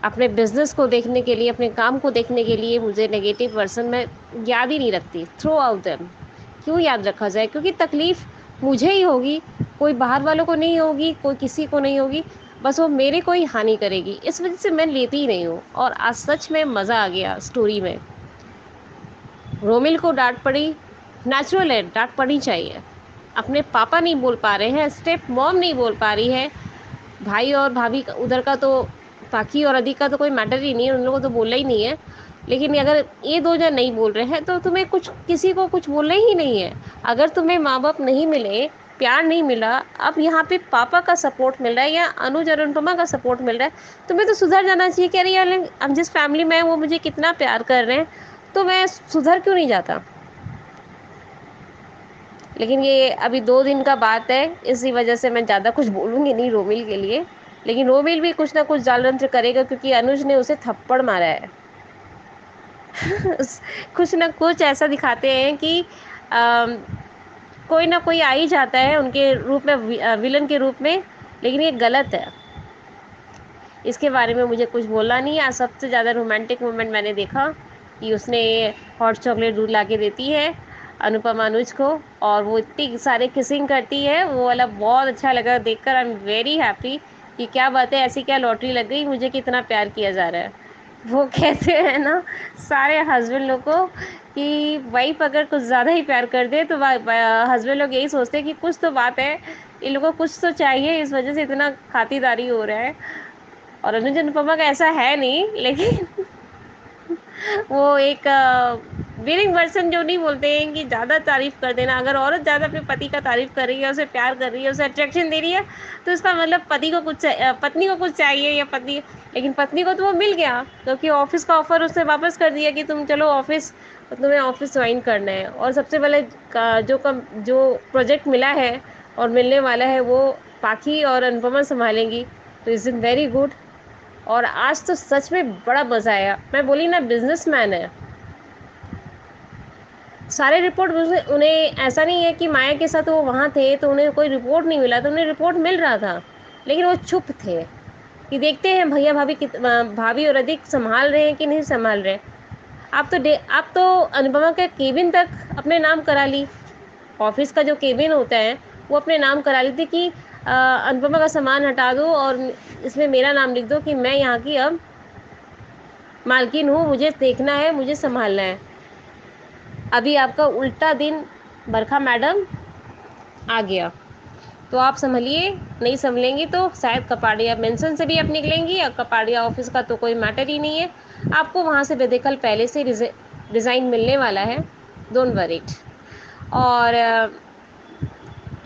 अपने बिजनेस को देखने के लिए, अपने काम को देखने के लिए मुझे नेगेटिव वर्सन में याद ही नहीं रखती, थ्रो आउट देम। क्यों याद रखा जाए? क्योंकि तकलीफ़ मुझे ही होगी, कोई बाहर वालों को नहीं होगी, कोई किसी को नहीं होगी, बस वो मेरे को ही हानि करेगी। इस वजह से मैं लेती ही नहीं हूँ। और आज सच में मज़ा आ गया स्टोरी में। रोमिल को डांट पड़ी, नेचुरल है, डांट पड़नी चाहिए। अपने पापा नहीं बोल पा रहे हैं, स्टेप मॉम नहीं बोल पा रही है, भाई और भाभी उधर का तो, पाकी और अधिक का तो कोई मैटर ही नहीं है, उन लोगों को तो बोलना ही नहीं है। लेकिन अगर ये दो जन नहीं बोल रहे हैं तो तुम्हें कुछ, किसी को कुछ बोलना ही नहीं है। अगर तुम्हें माँ बाप नहीं मिले, प्यार नहीं मिला, अब यहाँ पे पापा का सपोर्ट मिल रहा है या अनुज और अनुपमा का सपोर्ट मिल रहा है, तुम्हें तो सुधर जाना चाहिए कि अरे यार अब जिस फैमिली में है वो मुझे कितना प्यार कर रहे हैं, तो मैं सुधर क्यों नहीं जाता। लेकिन ये अभी 2 दिन का बात है, इसी वजह से मैं ज़्यादा कुछ बोलूँगी नहीं रोमिल के लिए। लेकिन रोमिल भी कुछ ना कुछ जालंत्र करेगा क्योंकि अनुज ने उसे थप्पड़ मारा है। कुछ ना कुछ ऐसा दिखाते हैं कि कोई ना कोई आ ही जाता है उनके रूप में, विलन के रूप में, लेकिन ये गलत है। इसके बारे में मुझे कुछ बोलना नहीं है। आज सबसे ज़्यादा रोमांटिक मोमेंट मैंने देखा कि उसने हॉट चॉकलेट दूध ला के देती है अनुपमा अनुज को, और वो इतनी सारे किसिंग करती है, वो वाला बहुत अच्छा लगा देखकर। आई एम वेरी हैप्पी कि क्या बात है, ऐसी क्या लॉटरी लग गई, मुझे कितना प्यार किया जा रहा है। वो कहते हैं ना सारे हस्बैंड लोग को कि वाइफ अगर कुछ ज़्यादा ही प्यार कर दे तो हस्बैंड लोग यही सोचते हैं कि कुछ तो बात है, इन लोगों को कुछ तो चाहिए, इस वजह से इतना खातिरदारी हो रहा है। और अनुज अनुपमा का ऐसा है नहीं, लेकिन वो एक विलिंग वर्सन जो नहीं बोलते हैं कि ज़्यादा तारीफ़ कर देना। अगर औरत ज़्यादा अपने पति का तारीफ़ कर रही है, उसे प्यार कर रही है, उसे अट्रैक्शन दे रही है, तो इसका मतलब पति को कुछ पत्नी को कुछ चाहिए या पति, लेकिन पत्नी को तो वो मिल गया क्योंकि ऑफिस का ऑफ़र उसने वापस कर दिया कि तुम चलो ऑफिस, तुम्हें ऑफिस ज्वाइन करना है। और सबसे पहले जो प्रोजेक्ट मिला है और मिलने वाला है वो पाखी और अनुपमा संभालेंगी, तो इज़ इट वेरी गुड। और आज तो सच में बड़ा मज़ा आया। मैं बोली ना, बिजनेसमैन है। सारे रिपोर्ट उन्हें ऐसा नहीं है कि माया के साथ वो वहाँ थे तो उन्हें कोई रिपोर्ट नहीं मिला, तो उन्हें रिपोर्ट मिल रहा था, लेकिन वो चुप थे कि देखते हैं भैया भाभी और अधिक संभाल रहे हैं कि नहीं संभाल रहे। आप तो अनुपमा का केबिन तक अपने नाम करा ली, ऑफिस का जो केबिन होता है वो अपने नाम करा ली थी कि अनुपमा का सामान हटा दो और इसमें मेरा नाम लिख दो कि मैं यहाँ की अब मालकिन हूँ, मुझे देखना है, मुझे संभालना है। अभी आपका उल्टा दिन बरखा मैडम आ गया, तो आप संभलिए, नहीं संभलेंगी तो शायद कपाड़िया मेंशन से भी आप निकलेंगी, और कपाड़िया ऑफिस का तो कोई मैटर ही नहीं है, आपको वहाँ से बेदखल पहले से डिज़ाइन मिलने वाला है, डोंट वरी इट। और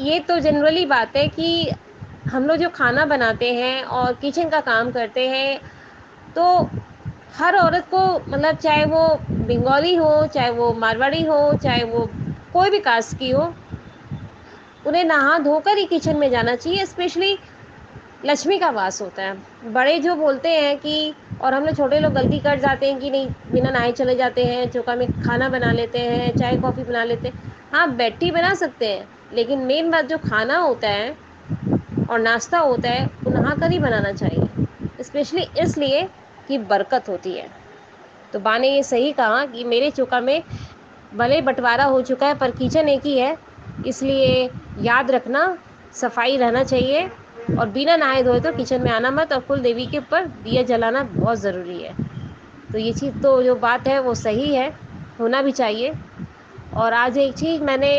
ये तो जनरली बात है कि हम लोग जो खाना बनाते हैं और किचन का काम करते हैं, तो हर औरत को, मतलब चाहे वो बंगाली हो, चाहे वो मारवाड़ी हो, चाहे वो कोई भी कास्ट की हो, उन्हें नहा धोकर ही किचन में जाना चाहिए। स्पेशली लक्ष्मी का वास होता है। बड़े जो बोलते हैं कि, और हम लोग छोटे लोग गलती कर जाते हैं कि नहीं, बिना नहाए चले जाते हैं, चौका में खाना बना लेते हैं, चाय कॉफ़ी बना लेते हैं। हाँ, बैठी बना सकते हैं, लेकिन मेन बात जो खाना होता है और नाश्ता होता है वो नहा कर ही बनाना चाहिए, स्पेशली इसलिए कि बरकत होती है। तो बा ने ये सही कहा कि मेरे चौका में भले बंटवारा हो चुका है पर किचन एक ही है, इसलिए याद रखना सफाई रहना चाहिए, और बिना नहाए धोए तो किचन में आना मत, और कुल देवी के ऊपर दिया जलाना बहुत ज़रूरी है। तो ये चीज़ तो जो बात है वो सही है, होना भी चाहिए। और आज एक चीज़ मैंने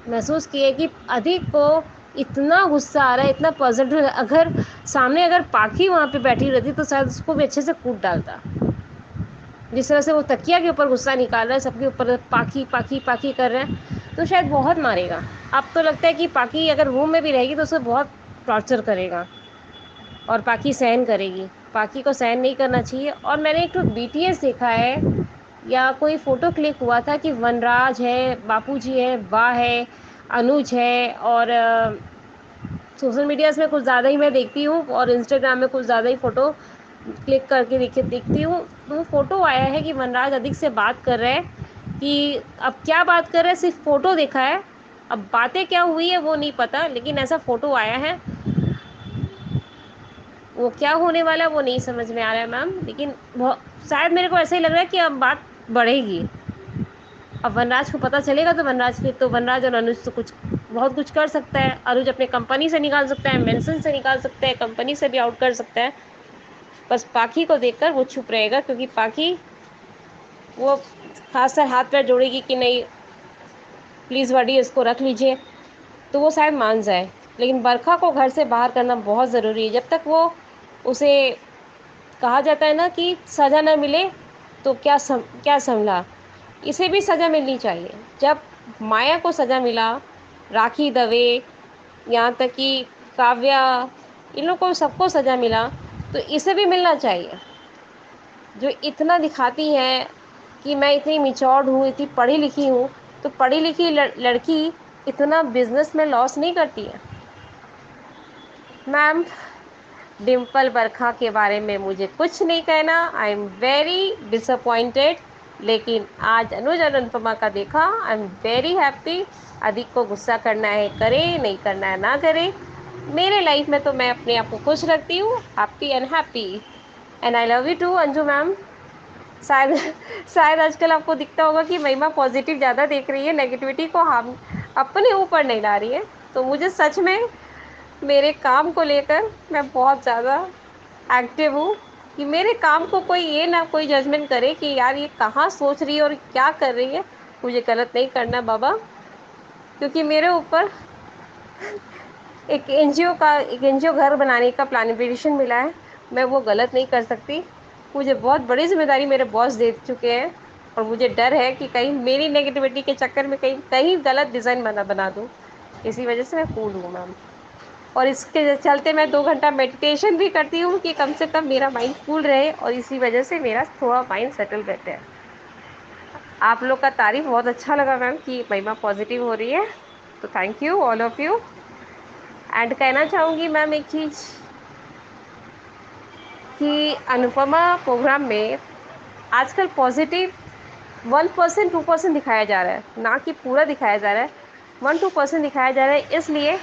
महसूस किए कि अधिक को इतना गुस्सा आ रहा है, इतना पॉजिटिव। अगर सामने अगर पाखी वहाँ पे बैठी रहती तो शायद उसको भी अच्छे से कूट डालता। जिस तरह से वो तकिया के ऊपर गुस्सा निकाल रहा है, सबके ऊपर पाखी पाखी पाखी कर रहे हैं, तो शायद बहुत मारेगा। अब तो लगता है कि पाखी अगर रूम में भी रहेगी तो उसे बहुत टॉर्चर करेगा और पाखी सहन करेगी। पाखी को सहन नहीं करना चाहिए। और मैंने एक तो BTS देखा है या कोई फ़ोटो क्लिक हुआ था कि वनराज है, बापूजी है, बा है, अनुज है, और सोशल मीडियाज़ में कुछ ज़्यादा ही मैं देखती हूँ और इंस्टाग्राम में कुछ ज़्यादा ही फ़ोटो क्लिक करके देखती हूँ। तो वो फ़ोटो आया है कि वनराज अधिक से बात कर रहे हैं कि अब क्या बात कर रहे हैं, सिर्फ फ़ोटो देखा है, अब बातें क्या हुई है वो नहीं पता, लेकिन ऐसा फ़ोटो आया है। वो क्या होने वाला है वो नहीं समझ में आ रहा है मैम, लेकिन शायद मेरे को ऐसा ही लग रहा है कि अब बात बढ़ेगी। अब वनराज को पता चलेगा तो वनराज और अनुज तो बहुत कुछ कर सकता है। अनुज अपने कंपनी से निकाल सकता है, मेंशन से निकाल सकता है, कंपनी से भी आउट कर सकता है। बस पाखी को देखकर वो चुप रहेगा, क्योंकि पाखी वो खासकर हाथ पैर जोड़ेगी कि नहीं प्लीज़ वर्डी इसको रख लीजिए, तो वो शायद मान जाए। लेकिन बरखा को घर से बाहर करना बहुत ज़रूरी है। जब तक वो उसे कहा जाता है ना कि सज़ा न मिले तो क्या संभला, इसे भी सज़ा मिलनी चाहिए। जब माया को सज़ा मिला, राखी दवे, यहाँ तक कि काव्या, इन लोग को सबको सज़ा मिला, तो इसे भी मिलना चाहिए। जो इतना दिखाती है कि मैं इतनी मैच्योर्ड हूँ, इतनी पढ़ी लिखी हूँ, तो पढ़ी लिखी लड़की इतना बिजनेस में लॉस नहीं करती है। मैम, डिम्पल बरखा के बारे में मुझे कुछ नहीं कहना, आई एम वेरी डिसअपॉइंटेड। लेकिन आज अनुज और अनुपमा का देखा, आई एम वेरी हैप्पी। अधिक को गुस्सा करना है करे, नहीं करना है ना करे। मेरे लाइफ में तो मैं अपने आप को खुश रखती हूँ, happy and happy. And I love you too Anju ma'am. शायद शायद आजकल आपको दिखता होगा कि महिमा पॉजिटिव ज़्यादा देख रही है, नेगेटिविटी को हम अपने ऊपर नहीं ला रही है। तो मुझे सच में मेरे काम को लेकर मैं बहुत ज़्यादा एक्टिव हूँ कि मेरे काम को कोई ये ना कोई जजमेंट करे कि यार ये कहाँ सोच रही है और क्या कर रही है। मुझे गलत नहीं करना बाबा, क्योंकि मेरे ऊपर एक एनजीओ घर बनाने का प्लानिफिकेशन मिला है। मैं वो गलत नहीं कर सकती। मुझे बहुत बड़ी जिम्मेदारी मेरे बॉस दे चुके हैं और मुझे डर है कि कहीं मेरी नेगेटिविटी के चक्कर में कहीं गलत डिज़ाइन बना दूँ। इसी वजह से मैं कूल हूँ मैम। और इसके चलते मैं 2 घंटा मेडिटेशन भी करती हूँ कि कम से कम मेरा माइंड कूल रहे, और इसी वजह से मेरा थोड़ा माइंड सेटल रहता है। आप लोग का तारीफ़ बहुत अच्छा लगा मैम कि महिमा पॉजिटिव हो रही है, तो thank you all of you. And कहना चाहूँगी मैम एक चीज़ कि अनुपमा प्रोग्राम में आजकल पॉजिटिव 1% 2% दिखाया जा रहा है, ना कि पूरा दिखाया जा रहा है। 1-2% दिखाया जा रहा है, इसलिए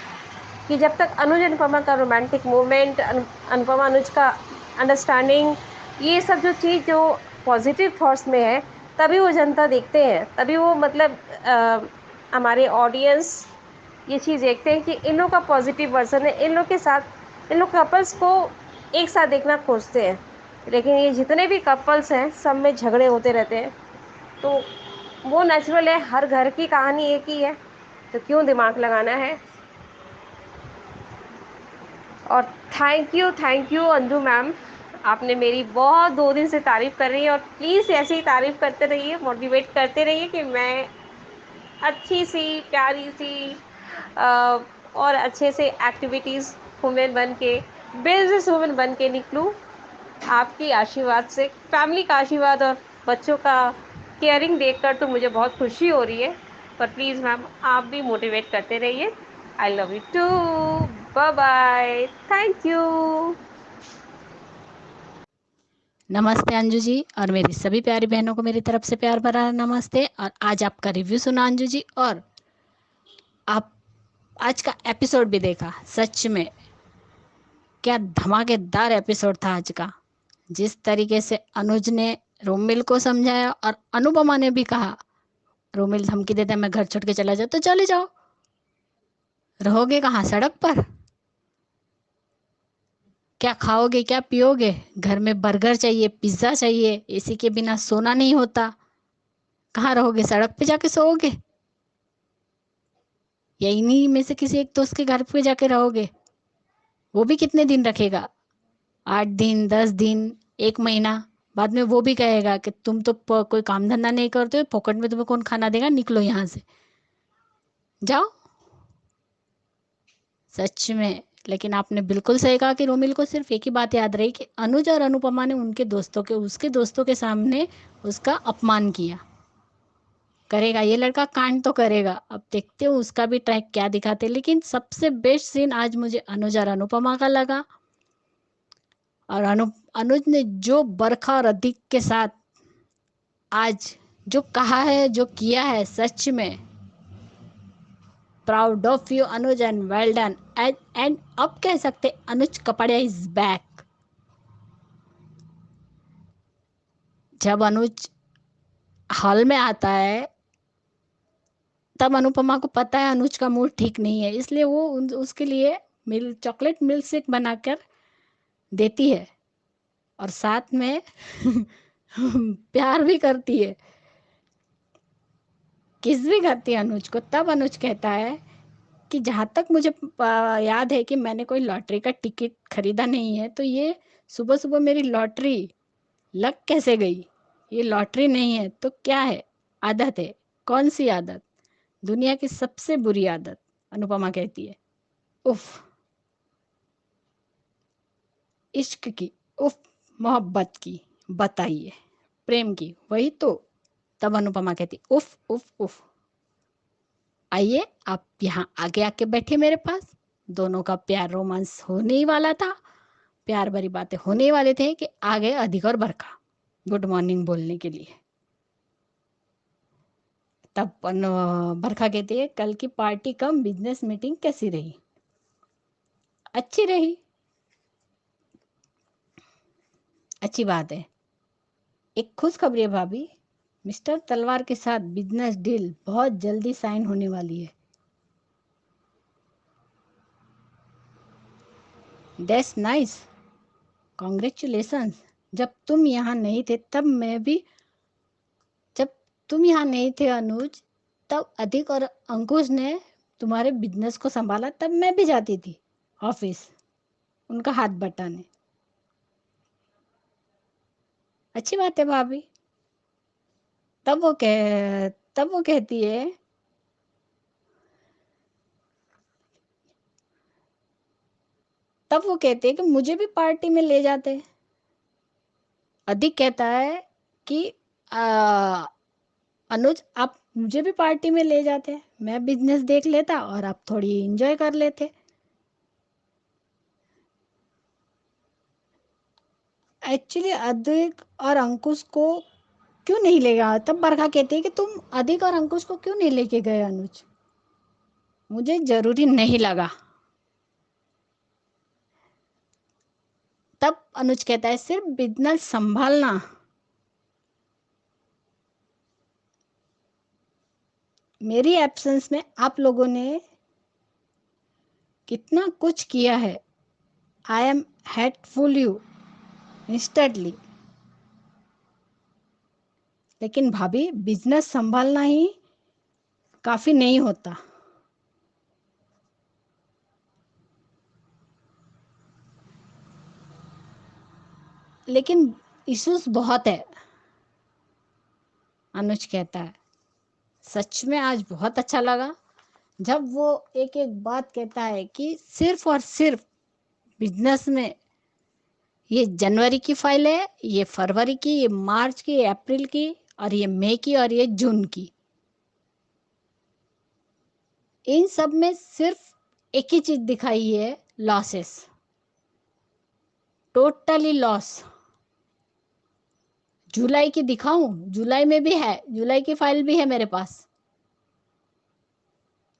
कि जब तक अनुज अनुपमा का रोमांटिक मोमेंट, अनुपमा अनुज का अंडरस्टैंडिंग, ये सब जो चीज़ जो पॉजिटिव थॉट्स में है, तभी वो जनता देखते हैं, तभी वो मतलब हमारे ऑडियंस ये चीज़ देखते हैं कि इन लोग का पॉजिटिव वर्जन है। इन लोग के साथ, इन लोग कपल्स को एक साथ देखना खोजते हैं। लेकिन ये जितने भी कपल्स हैं सब में झगड़े होते रहते हैं, तो वो नेचुरल है। हर घर की कहानी एक ही है, तो क्यों दिमाग लगाना है। और थैंक यू अंजू मैम, आपने मेरी बहुत 2 दिन से तारीफ़ कर रही है, और प्लीज़ ऐसे ही तारीफ़ करते रहिए, मोटिवेट करते रहिए कि मैं अच्छी सी प्यारी सी और अच्छे से एक्टिविटीज़ वुमेन बन के, बिजनेस वुमेन बन के निकलूँ। आपकी आशीर्वाद से, फैमिली का आशीर्वाद और बच्चों का केयरिंग देखकर तो मुझे बहुत खुशी हो रही है। पर प्लीज़ मैम आप भी मोटिवेट करते रहिए। I love you too, bye bye, thank you. नमस्ते अंजू जी, और मेरी सभी प्यारी बहनों को मेरी तरफ से प्यार भरा नमस्ते। और आज आपका रिव्यू सुना अंजू जी, और आप आज का एपिसोड भी देखा। सच में क्या धमाकेदार एपिसोड था आज का। जिस तरीके से अनुज ने रोमिल को समझाया और अनुपमा ने भी कहा, रोमिल धमकी देता है मैं घर छोड़ के चला जाऊँ, तो चले जाओ, रहोगे कहाँ, सड़क पर? क्या खाओगे, क्या पियोगे? घर में बर्गर चाहिए, पिज्ज़ा चाहिए, एसी के बिना सोना नहीं होता। कहाँ रहोगे, सड़क पे जाके सोओगे? या इन्हीं में से किसी एक दोस्त के घर पे जाके रहोगे? वो भी कितने दिन रखेगा? 8 दिन, 10 दिन, 1 महीना। बाद में वो भी कहेगा कि तुम तो कोई काम धंधा नहीं करते हो, पॉकेट में तुम्हें कौन खाना देगा, निकलो यहाँ से, जाओ। सच में। लेकिन आपने बिल्कुल सही कहा कि रोमिल को सिर्फ एक ही बात याद रही कि अनुज और अनुपमा ने उसके दोस्तों के सामने उसका अपमान किया। करेगा ये लड़का, कांड तो करेगा। अब देखते हो उसका भी ट्रैक क्या दिखाते। लेकिन सबसे बेस्ट सीन आज मुझे अनुज और अनुपमा का लगा। और अनुज ने जो बरखा और अदिक के साथ आज जो कहा है, जो किया है, सच में proud of you Anuj and well done. And अब कह सकते अनुज कपड़िया इज बैक। जब अनुज हॉल में आता है तब अनुपमा को पता है अनुज का मूड ठीक नहीं है, इसलिए वो उसके लिए चॉकलेट मिल्क शेक बनाकर देती है और साथ में प्यार भी करती है, किस भी करती है अनुज को। तब अनुज कहता है कि जहाँ तक मुझे याद है कि मैंने कोई लॉटरी का टिकट खरीदा नहीं है, तो ये सुबह सुबह मेरी लॉटरी लग कैसे गई? ये लॉटरी नहीं है तो क्या है? आदत है। कौन सी आदत? दुनिया की सबसे बुरी आदत, अनुपमा कहती है। उफ, इश्क की, उफ, मोहब्बत की, बताइए, प्रेम की, वही तो। तब अनुपमा कहती उफ उफ उफ। आइए आप यहाँ आगे आके बैठे मेरे पास। दोनों का प्यार रोमांस होने ही वाला था, प्यार भरी बातें होने ही वाले थे कि आ गए अधिक और बरखा गुड मॉर्निंग बोलने के लिए। तब बरखा कहती है कल की पार्टी कम बिजनेस मीटिंग कैसी रही? अच्छी रही। अच्छी बात है। एक खुशखबरी है भाभी, मिस्टर तलवार के साथ बिजनेस डील बहुत जल्दी साइन होने वाली है। That's nice, congratulations. जब तुम यहाँ नहीं थे अनुज, तब अधिक और अंकुश ने तुम्हारे बिजनेस को संभाला, तब मैं भी जाती थी ऑफिस उनका हाथ बटाने। अच्छी बात है भाभी। तब वो कहती है कि मुझे भी पार्टी में ले जाते। अधिक कहता है कि अनुज आप मुझे भी पार्टी में ले जाते, मैं बिजनेस देख लेता और आप थोड़ी एंजॉय कर लेते। एक्चुअली अधिक और अंकुश को क्यों नहीं ले गया? तब बरखा कहती है कि तुम अधिक और अंकुश को क्यों नहीं लेके गए अनुज? मुझे जरूरी नहीं लगा। तब अनुज कहता है सिर्फ बिजनेस संभालना। मेरी एब्सेंस में आप लोगों ने कितना कुछ किया है। I am hateful you instantly. लेकिन भाभी बिजनेस संभालना ही काफी नहीं होता। लेकिन इश्यूज बहुत है, अनुज कहता है। सच में आज बहुत अच्छा लगा जब वो एक एक बात कहता है कि सिर्फ और सिर्फ बिजनेस में ये जनवरी की फाइल है, ये फरवरी की, ये मार्च की, ये अप्रैल की, और ये मई की, और ये जून की। इन सब में सिर्फ एक ही चीज दिखाई है, लॉसेस, टोटली लॉस। जुलाई की दिखाऊं? जुलाई में भी है, जुलाई की फाइल भी है मेरे पास।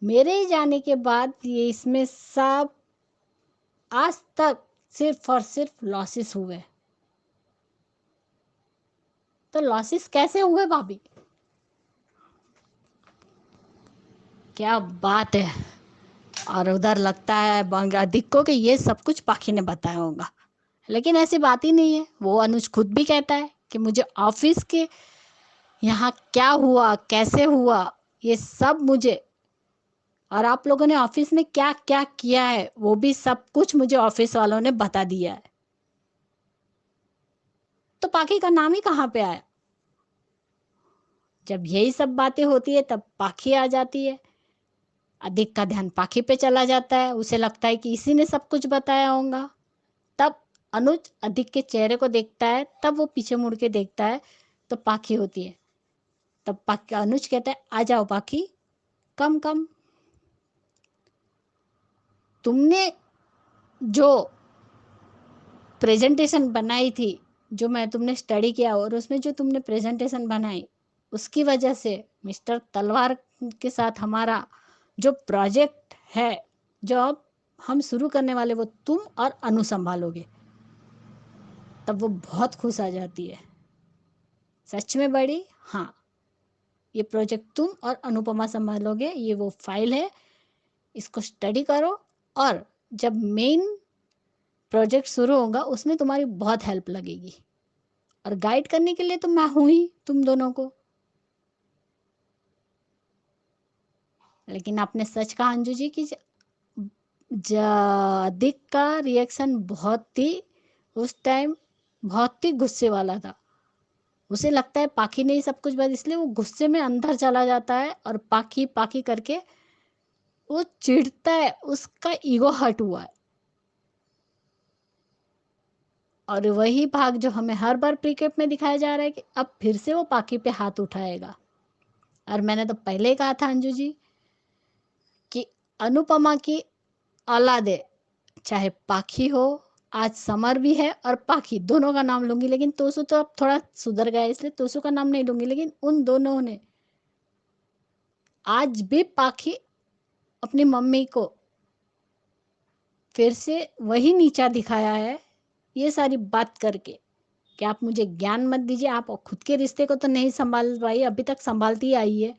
मेरे जाने के बाद ये इसमें सब आज तक सिर्फ और सिर्फ लॉसेस हुए। तो लॉसेस कैसे हुए भाभी? क्या बात है। और उधर लगता है अधिक को कि ये सब कुछ पाखी ने बताया होगा, लेकिन ऐसी बात ही नहीं है। वो अनुज खुद भी कहता है कि मुझे ऑफिस के यहाँ क्या हुआ, कैसे हुआ, ये सब मुझे और आप लोगों ने ऑफिस में क्या क्या किया है वो भी सब कुछ मुझे ऑफिस वालों ने बता दिया है। तो पाखी का नाम ही कहाँ पे आया? जब यही सब बातें होती है तब पाखी आ जाती है। अधिक का ध्यान पाखी पे चला जाता है, उसे लगता है कि इसी ने सब कुछ बताया होगा। तब अनुज अधिक के चेहरे को देखता है, तब वो पीछे मुड़ के देखता है तो पाखी होती है। तब पाखी अनुज कहता है, आ जाओ पाखी, कम कम। तुमने जो प्रेजेंटेशन बनाई थी, जो मैं तुमने स्टडी किया और उसमें जो तुमने प्रेजेंटेशन बनाई, उसकी वजह से मिस्टर तलवार के साथ हमारा जो प्रोजेक्ट है, जो अब हम शुरू करने वाले, वो तुम और अनु संभालोगे। तब वो बहुत खुश आ जाती है। सच में बड़ी? हाँ, ये प्रोजेक्ट तुम और अनुपमा संभालोगे। ये वो फाइल है, इसको स्टडी करो और जब मेन प्रोजेक्ट शुरू होगा उसमें तुम्हारी बहुत हेल्प लगेगी। और गाइड करने के लिए तो मैं हूं ही तुम दोनों को। लेकिन आपने सच कहा अंजू जी कि अधिक का रिएक्शन बहुत ही उस टाइम बहुत ही गुस्से वाला था। उसे लगता है पाखी ने ही सब कुछ बता, इसलिए वो गुस्से में अंदर चला जाता है और पाखी पाखी करके वो चिढ़ता है, उसका ईगो हर्ट हुआ है। और वही भाग जो हमें हर बार प्रीकेप में दिखाया जा रहा है कि अब फिर से वो पाखी पे हाथ उठाएगा। और मैंने तो पहले ही कहा था अंजू जी कि अनुपमा की औलादे, चाहे पाखी हो, आज समर भी है और पाखी, दोनों का नाम लूंगी, लेकिन तोसू तो अब थोड़ा सुधर गया इसलिए तोसू का नाम नहीं लूंगी, लेकिन उन दोनों ने आज भी पाखी अपनी मम्मी को फिर से वही नीचा दिखाया है, ये सारी बात करके कि आप मुझे ज्ञान मत दीजिए, आप खुद के रिश्ते को तो नहीं संभाल पाई, अभी तक संभालती आई है,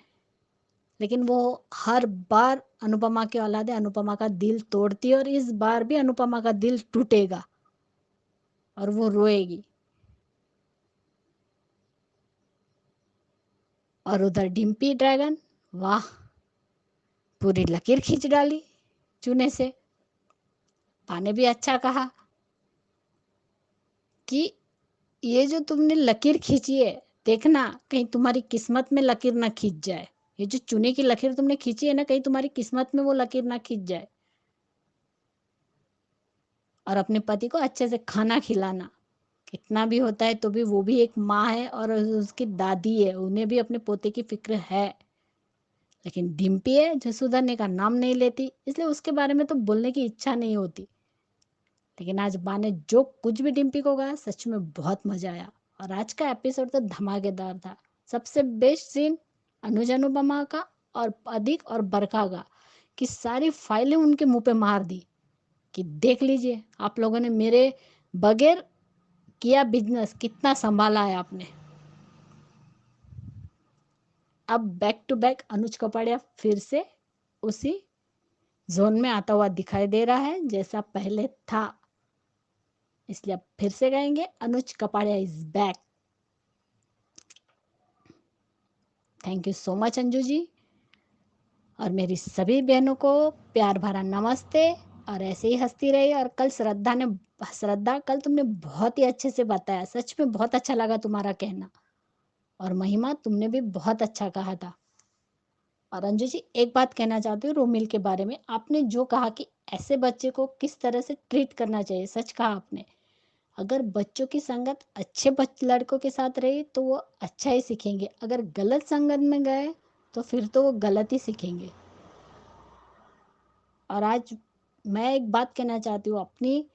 लेकिन वो हर बार अनुपमा की औलाद है, अनुपमा का दिल तोड़ती है और इस बार भी अनुपमा का दिल टूटेगा और वो रोएगी। और उधर डिम्पी ड्रैगन, वाह, पूरी लकीर खींच डाली चूने से। पाने भी अच्छा कहा कि ये जो तुमने लकीर खींची है, देखना कहीं तुम्हारी किस्मत में लकीर ना खींच जाए। ये जो चूने की लकीर तुमने खींची है ना, कहीं तुम्हारी किस्मत में वो लकीर ना खींच जाए। और अपने पति को अच्छे से खाना खिलाना, कितना भी होता है तो भी वो भी एक माँ है और उसकी दादी है, उन्हें भी अपने पोते की फिक्र है। लेकिन डिम्पी है जो सुधरने का नाम नहीं लेती, इसलिए उसके बारे में तो बोलने की इच्छा नहीं होती। लेकिन आज बा ने जो कुछ भी डिम्पी को कहा, सच में बहुत मजा आया। और आज का एपिसोड तो धमाकेदार था। सबसे बेस्ट सीन अनुज अनुपमा का और अधिक और बरखा का, कि सारी फाइलें उनके मुंह पे मार दी कि देख लीजिए आप लोगों ने मेरे बगैर किया बिजनेस, कितना संभाला है आपने। अब बैक टू बैक अनुज कपाड़िया फिर से उसी जोन में आता हुआ दिखाई दे रहा है जैसा पहले था, इसलिए अब फिर से कहेंगे Anuj Kapadia is back. Thank you so much Anju ji, और मेरी सभी बहनों को प्यार भरा नमस्ते। और ऐसे ही हंसती रही। और कल श्रद्धा कल तुमने बहुत ही अच्छे से बताया, सच में बहुत अच्छा लगा तुम्हारा कहना। और महिमा तुमने भी बहुत अच्छा कहा था। और अंजू जी एक बात कहना चाहती हूँ रोमिल के बारे में, आपने जो कहा कि ऐसे बच्चे को किस तरह से ट्रीट करना चाहिए, सच कहा आपने। अगर बच्चों की संगत अच्छे लड़कों के साथ रही तो वो अच्छा ही सीखेंगे, अगर गलत संगत में गए तो फिर तो वो गलत ही सीखेंगे। और आज मैं एक बात कहना चाहती हूँ अपनी,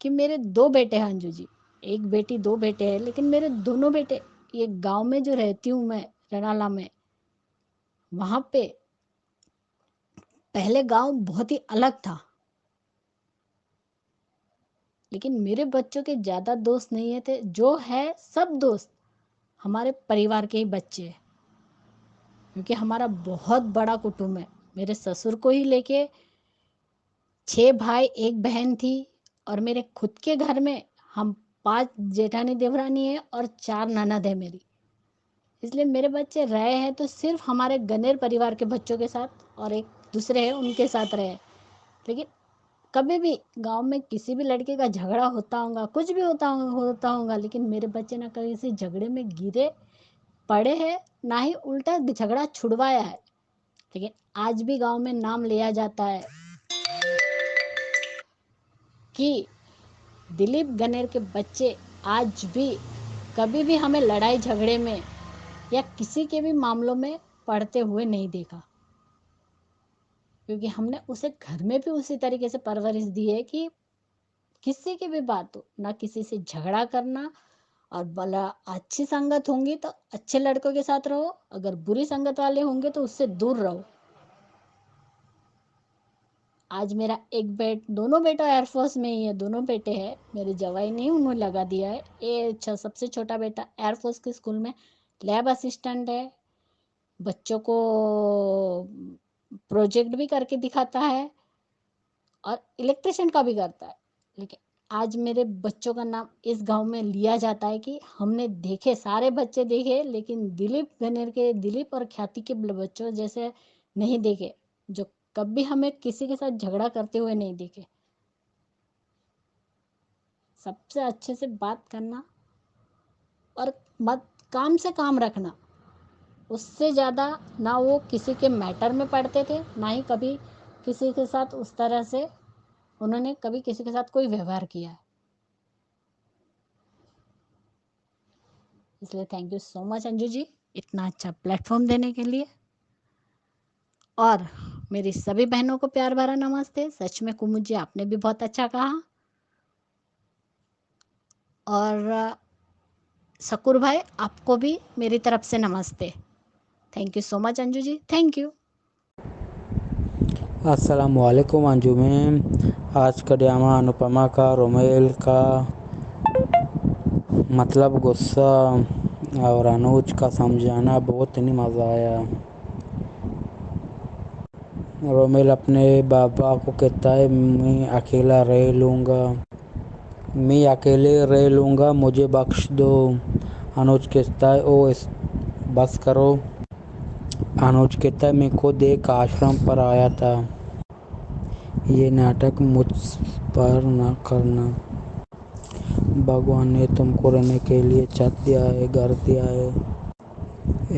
कि मेरे 2 बेटे हैं अंजू जी, एक बेटी 2 बेटे हैं, लेकिन मेरे दोनों बेटे, ये गांव में जो रहती हूँ मैं रनाला में, वहां पे पहले गांव बहुत ही अलग था, लेकिन मेरे बच्चों के ज्यादा दोस्त नहीं थे, जो है सब दोस्त हमारे परिवार के ही बच्चे हैं। क्योंकि हमारा बहुत बड़ा कुटुंब है, मेरे ससुर को ही लेके 6 भाई 1 बहन थी, और मेरे खुद के घर में हम 5 जेठानी देवरानी है और 4 ननद है मेरी। इसलिए मेरे बच्चे रहे हैं तो सिर्फ हमारे गनेर परिवार के बच्चों के साथ और एक दूसरे हैं उनके साथ रहे। लेकिन कभी भी गांव में किसी भी लड़के का झगड़ा होता होगा, कुछ भी होता होगा, लेकिन मेरे बच्चे ना कभी किसी झगड़े में गिरे पड़े हैं, ना ही उल्टा झगड़ा छुड़वाया है। लेकिन आज भी गांव में नाम लिया जाता है कि दिलीप गनेर के बच्चे आज भी कभी भी हमें लड़ाई झगड़े में या किसी के भी मामलों में पड़ते हुए नहीं देखा, क्योंकि हमने उसे घर में भी उसी तरीके से परवरिश दी है कि किसी की भी बात हो ना किसी से झगड़ा करना, और भला अच्छी संगत होंगी तो अच्छे लड़कों के साथ रहो, अगर बुरी संगत वाले होंगे तो उससे दूर रहो। आज मेरा दोनों बेटा एयरफोर्स में ही है, दोनों बेटे हैं, मेरे जवाई नहीं उन्होंने लगा दिया है। ये सबसे छोटा बेटा एयरफोर्स के स्कूल में लैब असिस्टेंट है, बच्चों को प्रोजेक्ट भी करके दिखाता है और इलेक्ट्रिशियन का भी करता है। लेकिन आज मेरे बच्चों का नाम इस गांव में लिया जाता है कि हमने देखे, सारे बच्चे देखे, लेकिन दिलीप गनेर के, दिलीप और ख्याति के बच्चों जैसे नहीं देखे, जो कभी हमें किसी के साथ झगड़ा करते हुए नहीं देखे। सबसे अच्छे से बात करना और मत काम से काम रखना, उससे ज़्यादा ना वो किसी के मैटर में पड़ते थे, ना ही कभी किसी के साथ उस तरह से उन्होंने कभी किसी के साथ कोई व्यवहार किया है। इसलिए thank you so much Anju ji, इतना अच्छा प्लेटफॉर्म देने के लिए। और मेरी सभी बहनों को प्यार भरा नमस्ते। सच में कुमुद जी आपने भी बहुत अच्छा कहा। और शकूर भाई आपको भी मेरी तरफ से नमस्ते। Thank you so much Anju ji, thank you. अस्सलाम वालेकुम अंजू मैम। आज का ड्रामा अनुपमा का रोमेल का मतलब गुस्सा और अनुज का समझाना बहुत ही मज़ा आया। रोमेल अपने बाबा को कहता है मैं अकेले रह लूँगा, मुझे बख्श दो। अनुज कहता है बस करो। अनुज कहता है मैं खुद एक आश्रम पर आया था, ये नाटक मुझ पर न करना। भगवान ने तुमको रहने के लिए छत दिया है, घर दिया है,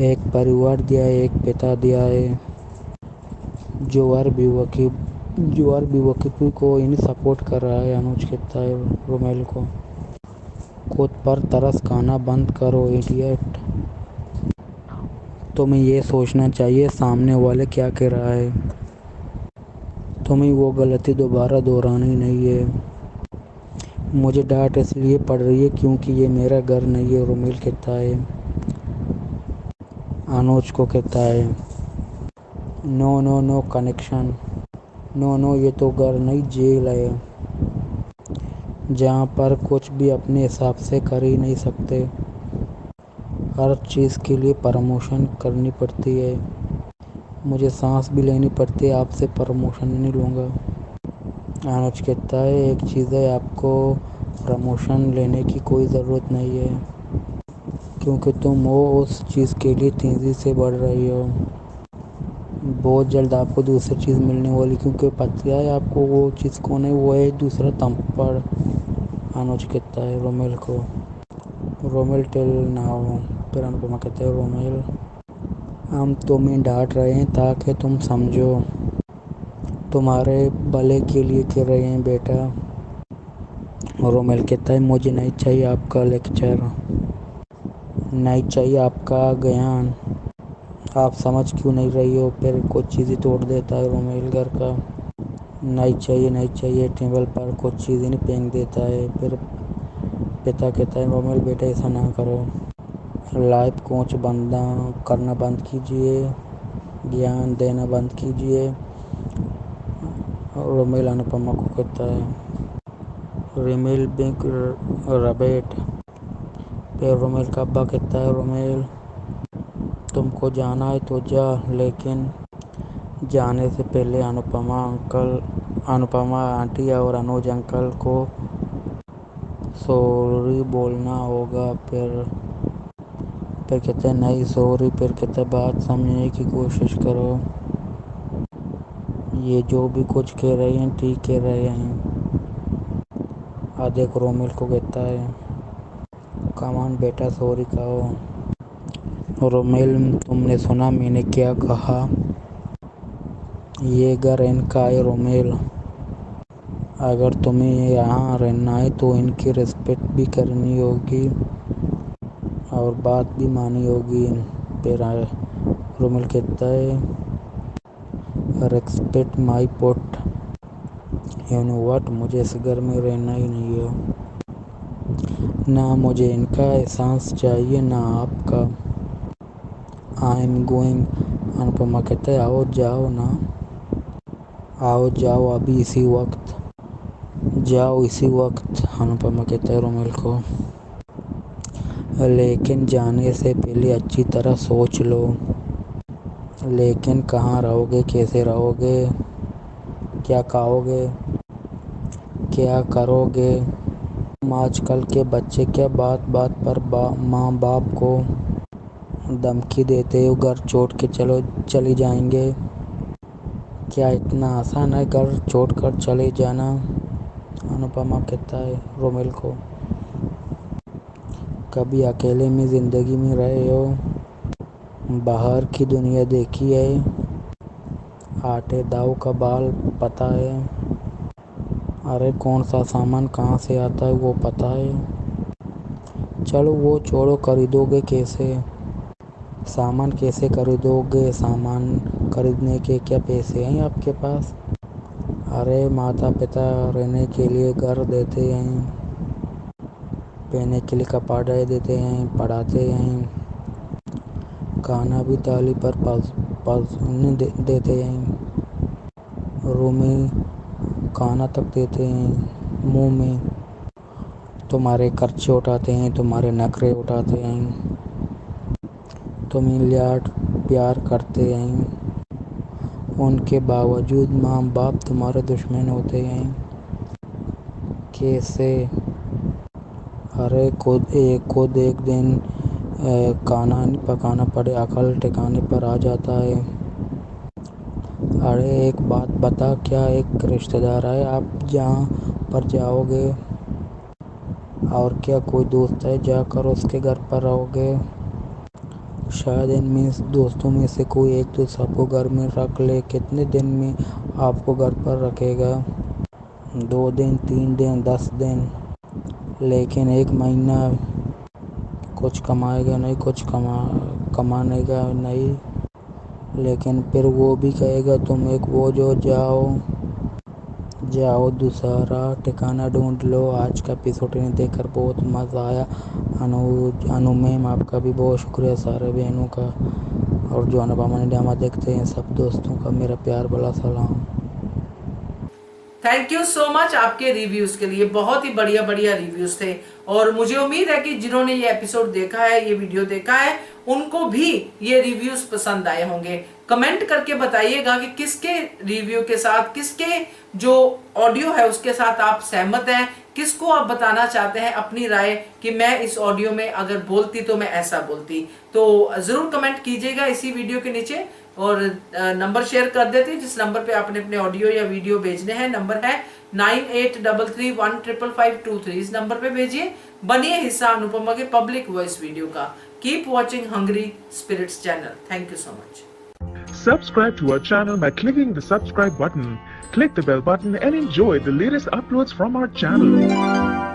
एक परिवार दिया है, एक पिता दिया है जो हर बेवकूफ़ी को इन सपोर्ट कर रहा है। अनुज कहता है रोमेल को खुद पर तरस खाना बंद करो इडियट। तुम्हें ये सोचना चाहिए सामने वाले क्या कह रहा है, तुम्हें वो गलती दोबारा दोहरानी नहीं है। मुझे डांट इसलिए पड़ रही है क्योंकि ये मेरा घर नहीं है। रोमेल कहता है, अनुज को कहता है नो कनेक्शन, नो ये तो घर नहीं जेल है, जहाँ पर कुछ भी अपने हिसाब से कर ही नहीं सकते, हर चीज़ के लिए प्रमोशन करनी पड़ती है। मुझे सांस भी लेनी पड़ती है, आपसे प्रमोशन नहीं लूँगा। अनुज कहता है एक चीज़ है, आपको प्रमोशन लेने की कोई ज़रूरत नहीं है क्योंकि तुम हो उस चीज़ के लिए तेज़ी से बढ़ रही हो। बहुत जल्द आपको दूसरी चीज़ मिलने वाली, क्योंकि पता है आपको वो चीज़ कौन है, वो है दूसरा थप्पड़। अनुज कहता है रोमेल को, रोमेल टेल नाउ। फिर अनुपमा कहते हैं रोमेल हम तुम्हें डांट रहे हैं ताकि तुम समझो, तुम्हारे भले के लिए कह रहे हैं बेटा। रोमेल कहता है मुझे नहीं चाहिए आपका लेक्चर, नहीं चाहिए आपका ज्ञान, आप समझ क्यों नहीं रही हो। फिर कुछ चीज़ें तोड़ देता है रोमेल घर का, नहीं चाहिए टेबल पर कुछ चीज़ें नहीं फेंक देता है। फिर पिता कहता है रोमेल बेटा ऐसा ना करो, लाइफ कोच करना बंद कीजिए, ज्ञान देना बंद कीजिए। रोमेल अनुपमा को कहता है रोमेल बिग रबेट। फिर रोमेल का अब्बा कहता है रोमेल तुमको जाना है तो जा, लेकिन जाने से पहले अनुपमा आंटी और अनुज अंकल को सॉरी बोलना होगा। फिर फिर कहते हैं नहीं सॉरी, फिर कहते हैं बात समझने की कोशिश करो, ये जो भी कुछ कह रहे हैं ठीक कह रहे हैं। आधे को रोमिल को कहता है कमान बेटा सॉरी कहो। रोमिल तुमने सुना मैंने क्या कहा, ये घर इनका है रोमिल, अगर तुम्हें यहाँ रहना है तो इनकी रिस्पेक्ट भी करनी होगी और बात भी मानी होगी। फिर रोमिल कहता है respect my put, you know what, मुझे इस घर में रहना ही नहीं है, ना मुझे इनका एहसास चाहिए ना आपका। I am going. अनुपमा कहते हैं आओ जाओ ना, आओ जाओ अभी इसी वक्त, जाओ इसी वक्त। अनुपमा कहते हैं रोमिल को लेकिन जाने से पहले अच्छी तरह सोच लो। लेकिन कहाँ रहोगे, कैसे रहोगे, क्या खाओगे, क्या करोगे। आजकल के बच्चे क्या बात बात पर माँ बाप को धमकी देते हो घर छोड़ के चले जाएंगे। क्या इतना आसान है घर छोड़कर चले जाना। अनुपमा कहता है रोमिल को कभी अकेले में ज़िंदगी में रहे हो, बाहर की दुनिया देखी है, आटे दाव का बाल पता है, अरे कौन सा सामान कहाँ से आता है वो पता है। चलो वो छोड़ो, खरीदोगे कैसे, सामान कैसे खरीदोगे, सामान खरीदने के क्या पैसे हैं आपके पास। अरे माता पिता रहने के लिए घर देते हैं, पहनने के लिए कपड़े देते हैं, पढ़ाते हैं, खाना भी थाली पर देते हैं, रूम में खाना तक देते हैं मुंह में। तुम्हारे खर्चे उठाते हैं, तुम्हारे नखरे उठाते हैं, तुम्हें लाड प्यार करते हैं, उनके बावजूद माँ बाप तुम्हारे दुश्मन होते हैं। कैसे। अरे खुद एक दिन खाना नहीं पकाना पड़े, अकल ठिकाने पर आ जाता है। अरे एक बात बता, क्या एक रिश्तेदार है आप जहाँ पर जाओगे, और क्या कोई दोस्त है जाकर उसके घर पर रहोगे। शायद इनमें दोस्तों में से कोई एक तो सबको घर में रख ले, कितने दिन में आपको घर पर रखेगा, 2 दिन 3 दिन 10 दिन, लेकिन 1 महीना कुछ कमाएगा नहीं, कुछ कमाने का नहीं, लेकिन फिर वो भी कहेगा तुम एक वो जो जाओ दूसरा ठिकाना ढूंढ लो। आज का एपिसोड ने देखकर बहुत मज़ा आया। अनु मैम आपका भी बहुत शुक्रिया, सारे बहनों का, और जो अनुपमा ने ड्रामा देखते हैं सब दोस्तों का मेरा प्यार भला सलाम। थैंक यू सो मच आपके रिव्यूज के लिए, बहुत ही बढ़िया बढ़िया रिव्यूज थे। और मुझे उम्मीद है कि जिन्होंने ये एपिसोड देखा है, ये वीडियो देखा है, उनको भी ये रिव्यूज पसंद आए होंगे। कमेंट करके बताइएगा कि किसके रिव्यू के साथ, किसके जो ऑडियो है उसके साथ आप सहमत हैं, किसको आप बताना चाहते हैं अपनी राय कि मैं इस ऑडियो में अगर बोलती तो मैं ऐसा बोलती। तो जरूर कमेंट कीजिएगा इसी वीडियो के नीचे, और नंबर शेयर कर देती हूँ जिस नंबर पे आपने अपने ऑडियो या वीडियो भेजने हैं। नंबर है 9833155523। इस नंबर पे भेजिए, बनिए हिस्सा अनुपमा के पब्लिक वॉइस वीडियो का। Keep watching hungry spirits channel. Thank you so much. Subscribe to our channel by clicking the subscribe button. Click the bell button and enjoy the latest uploads from our channel.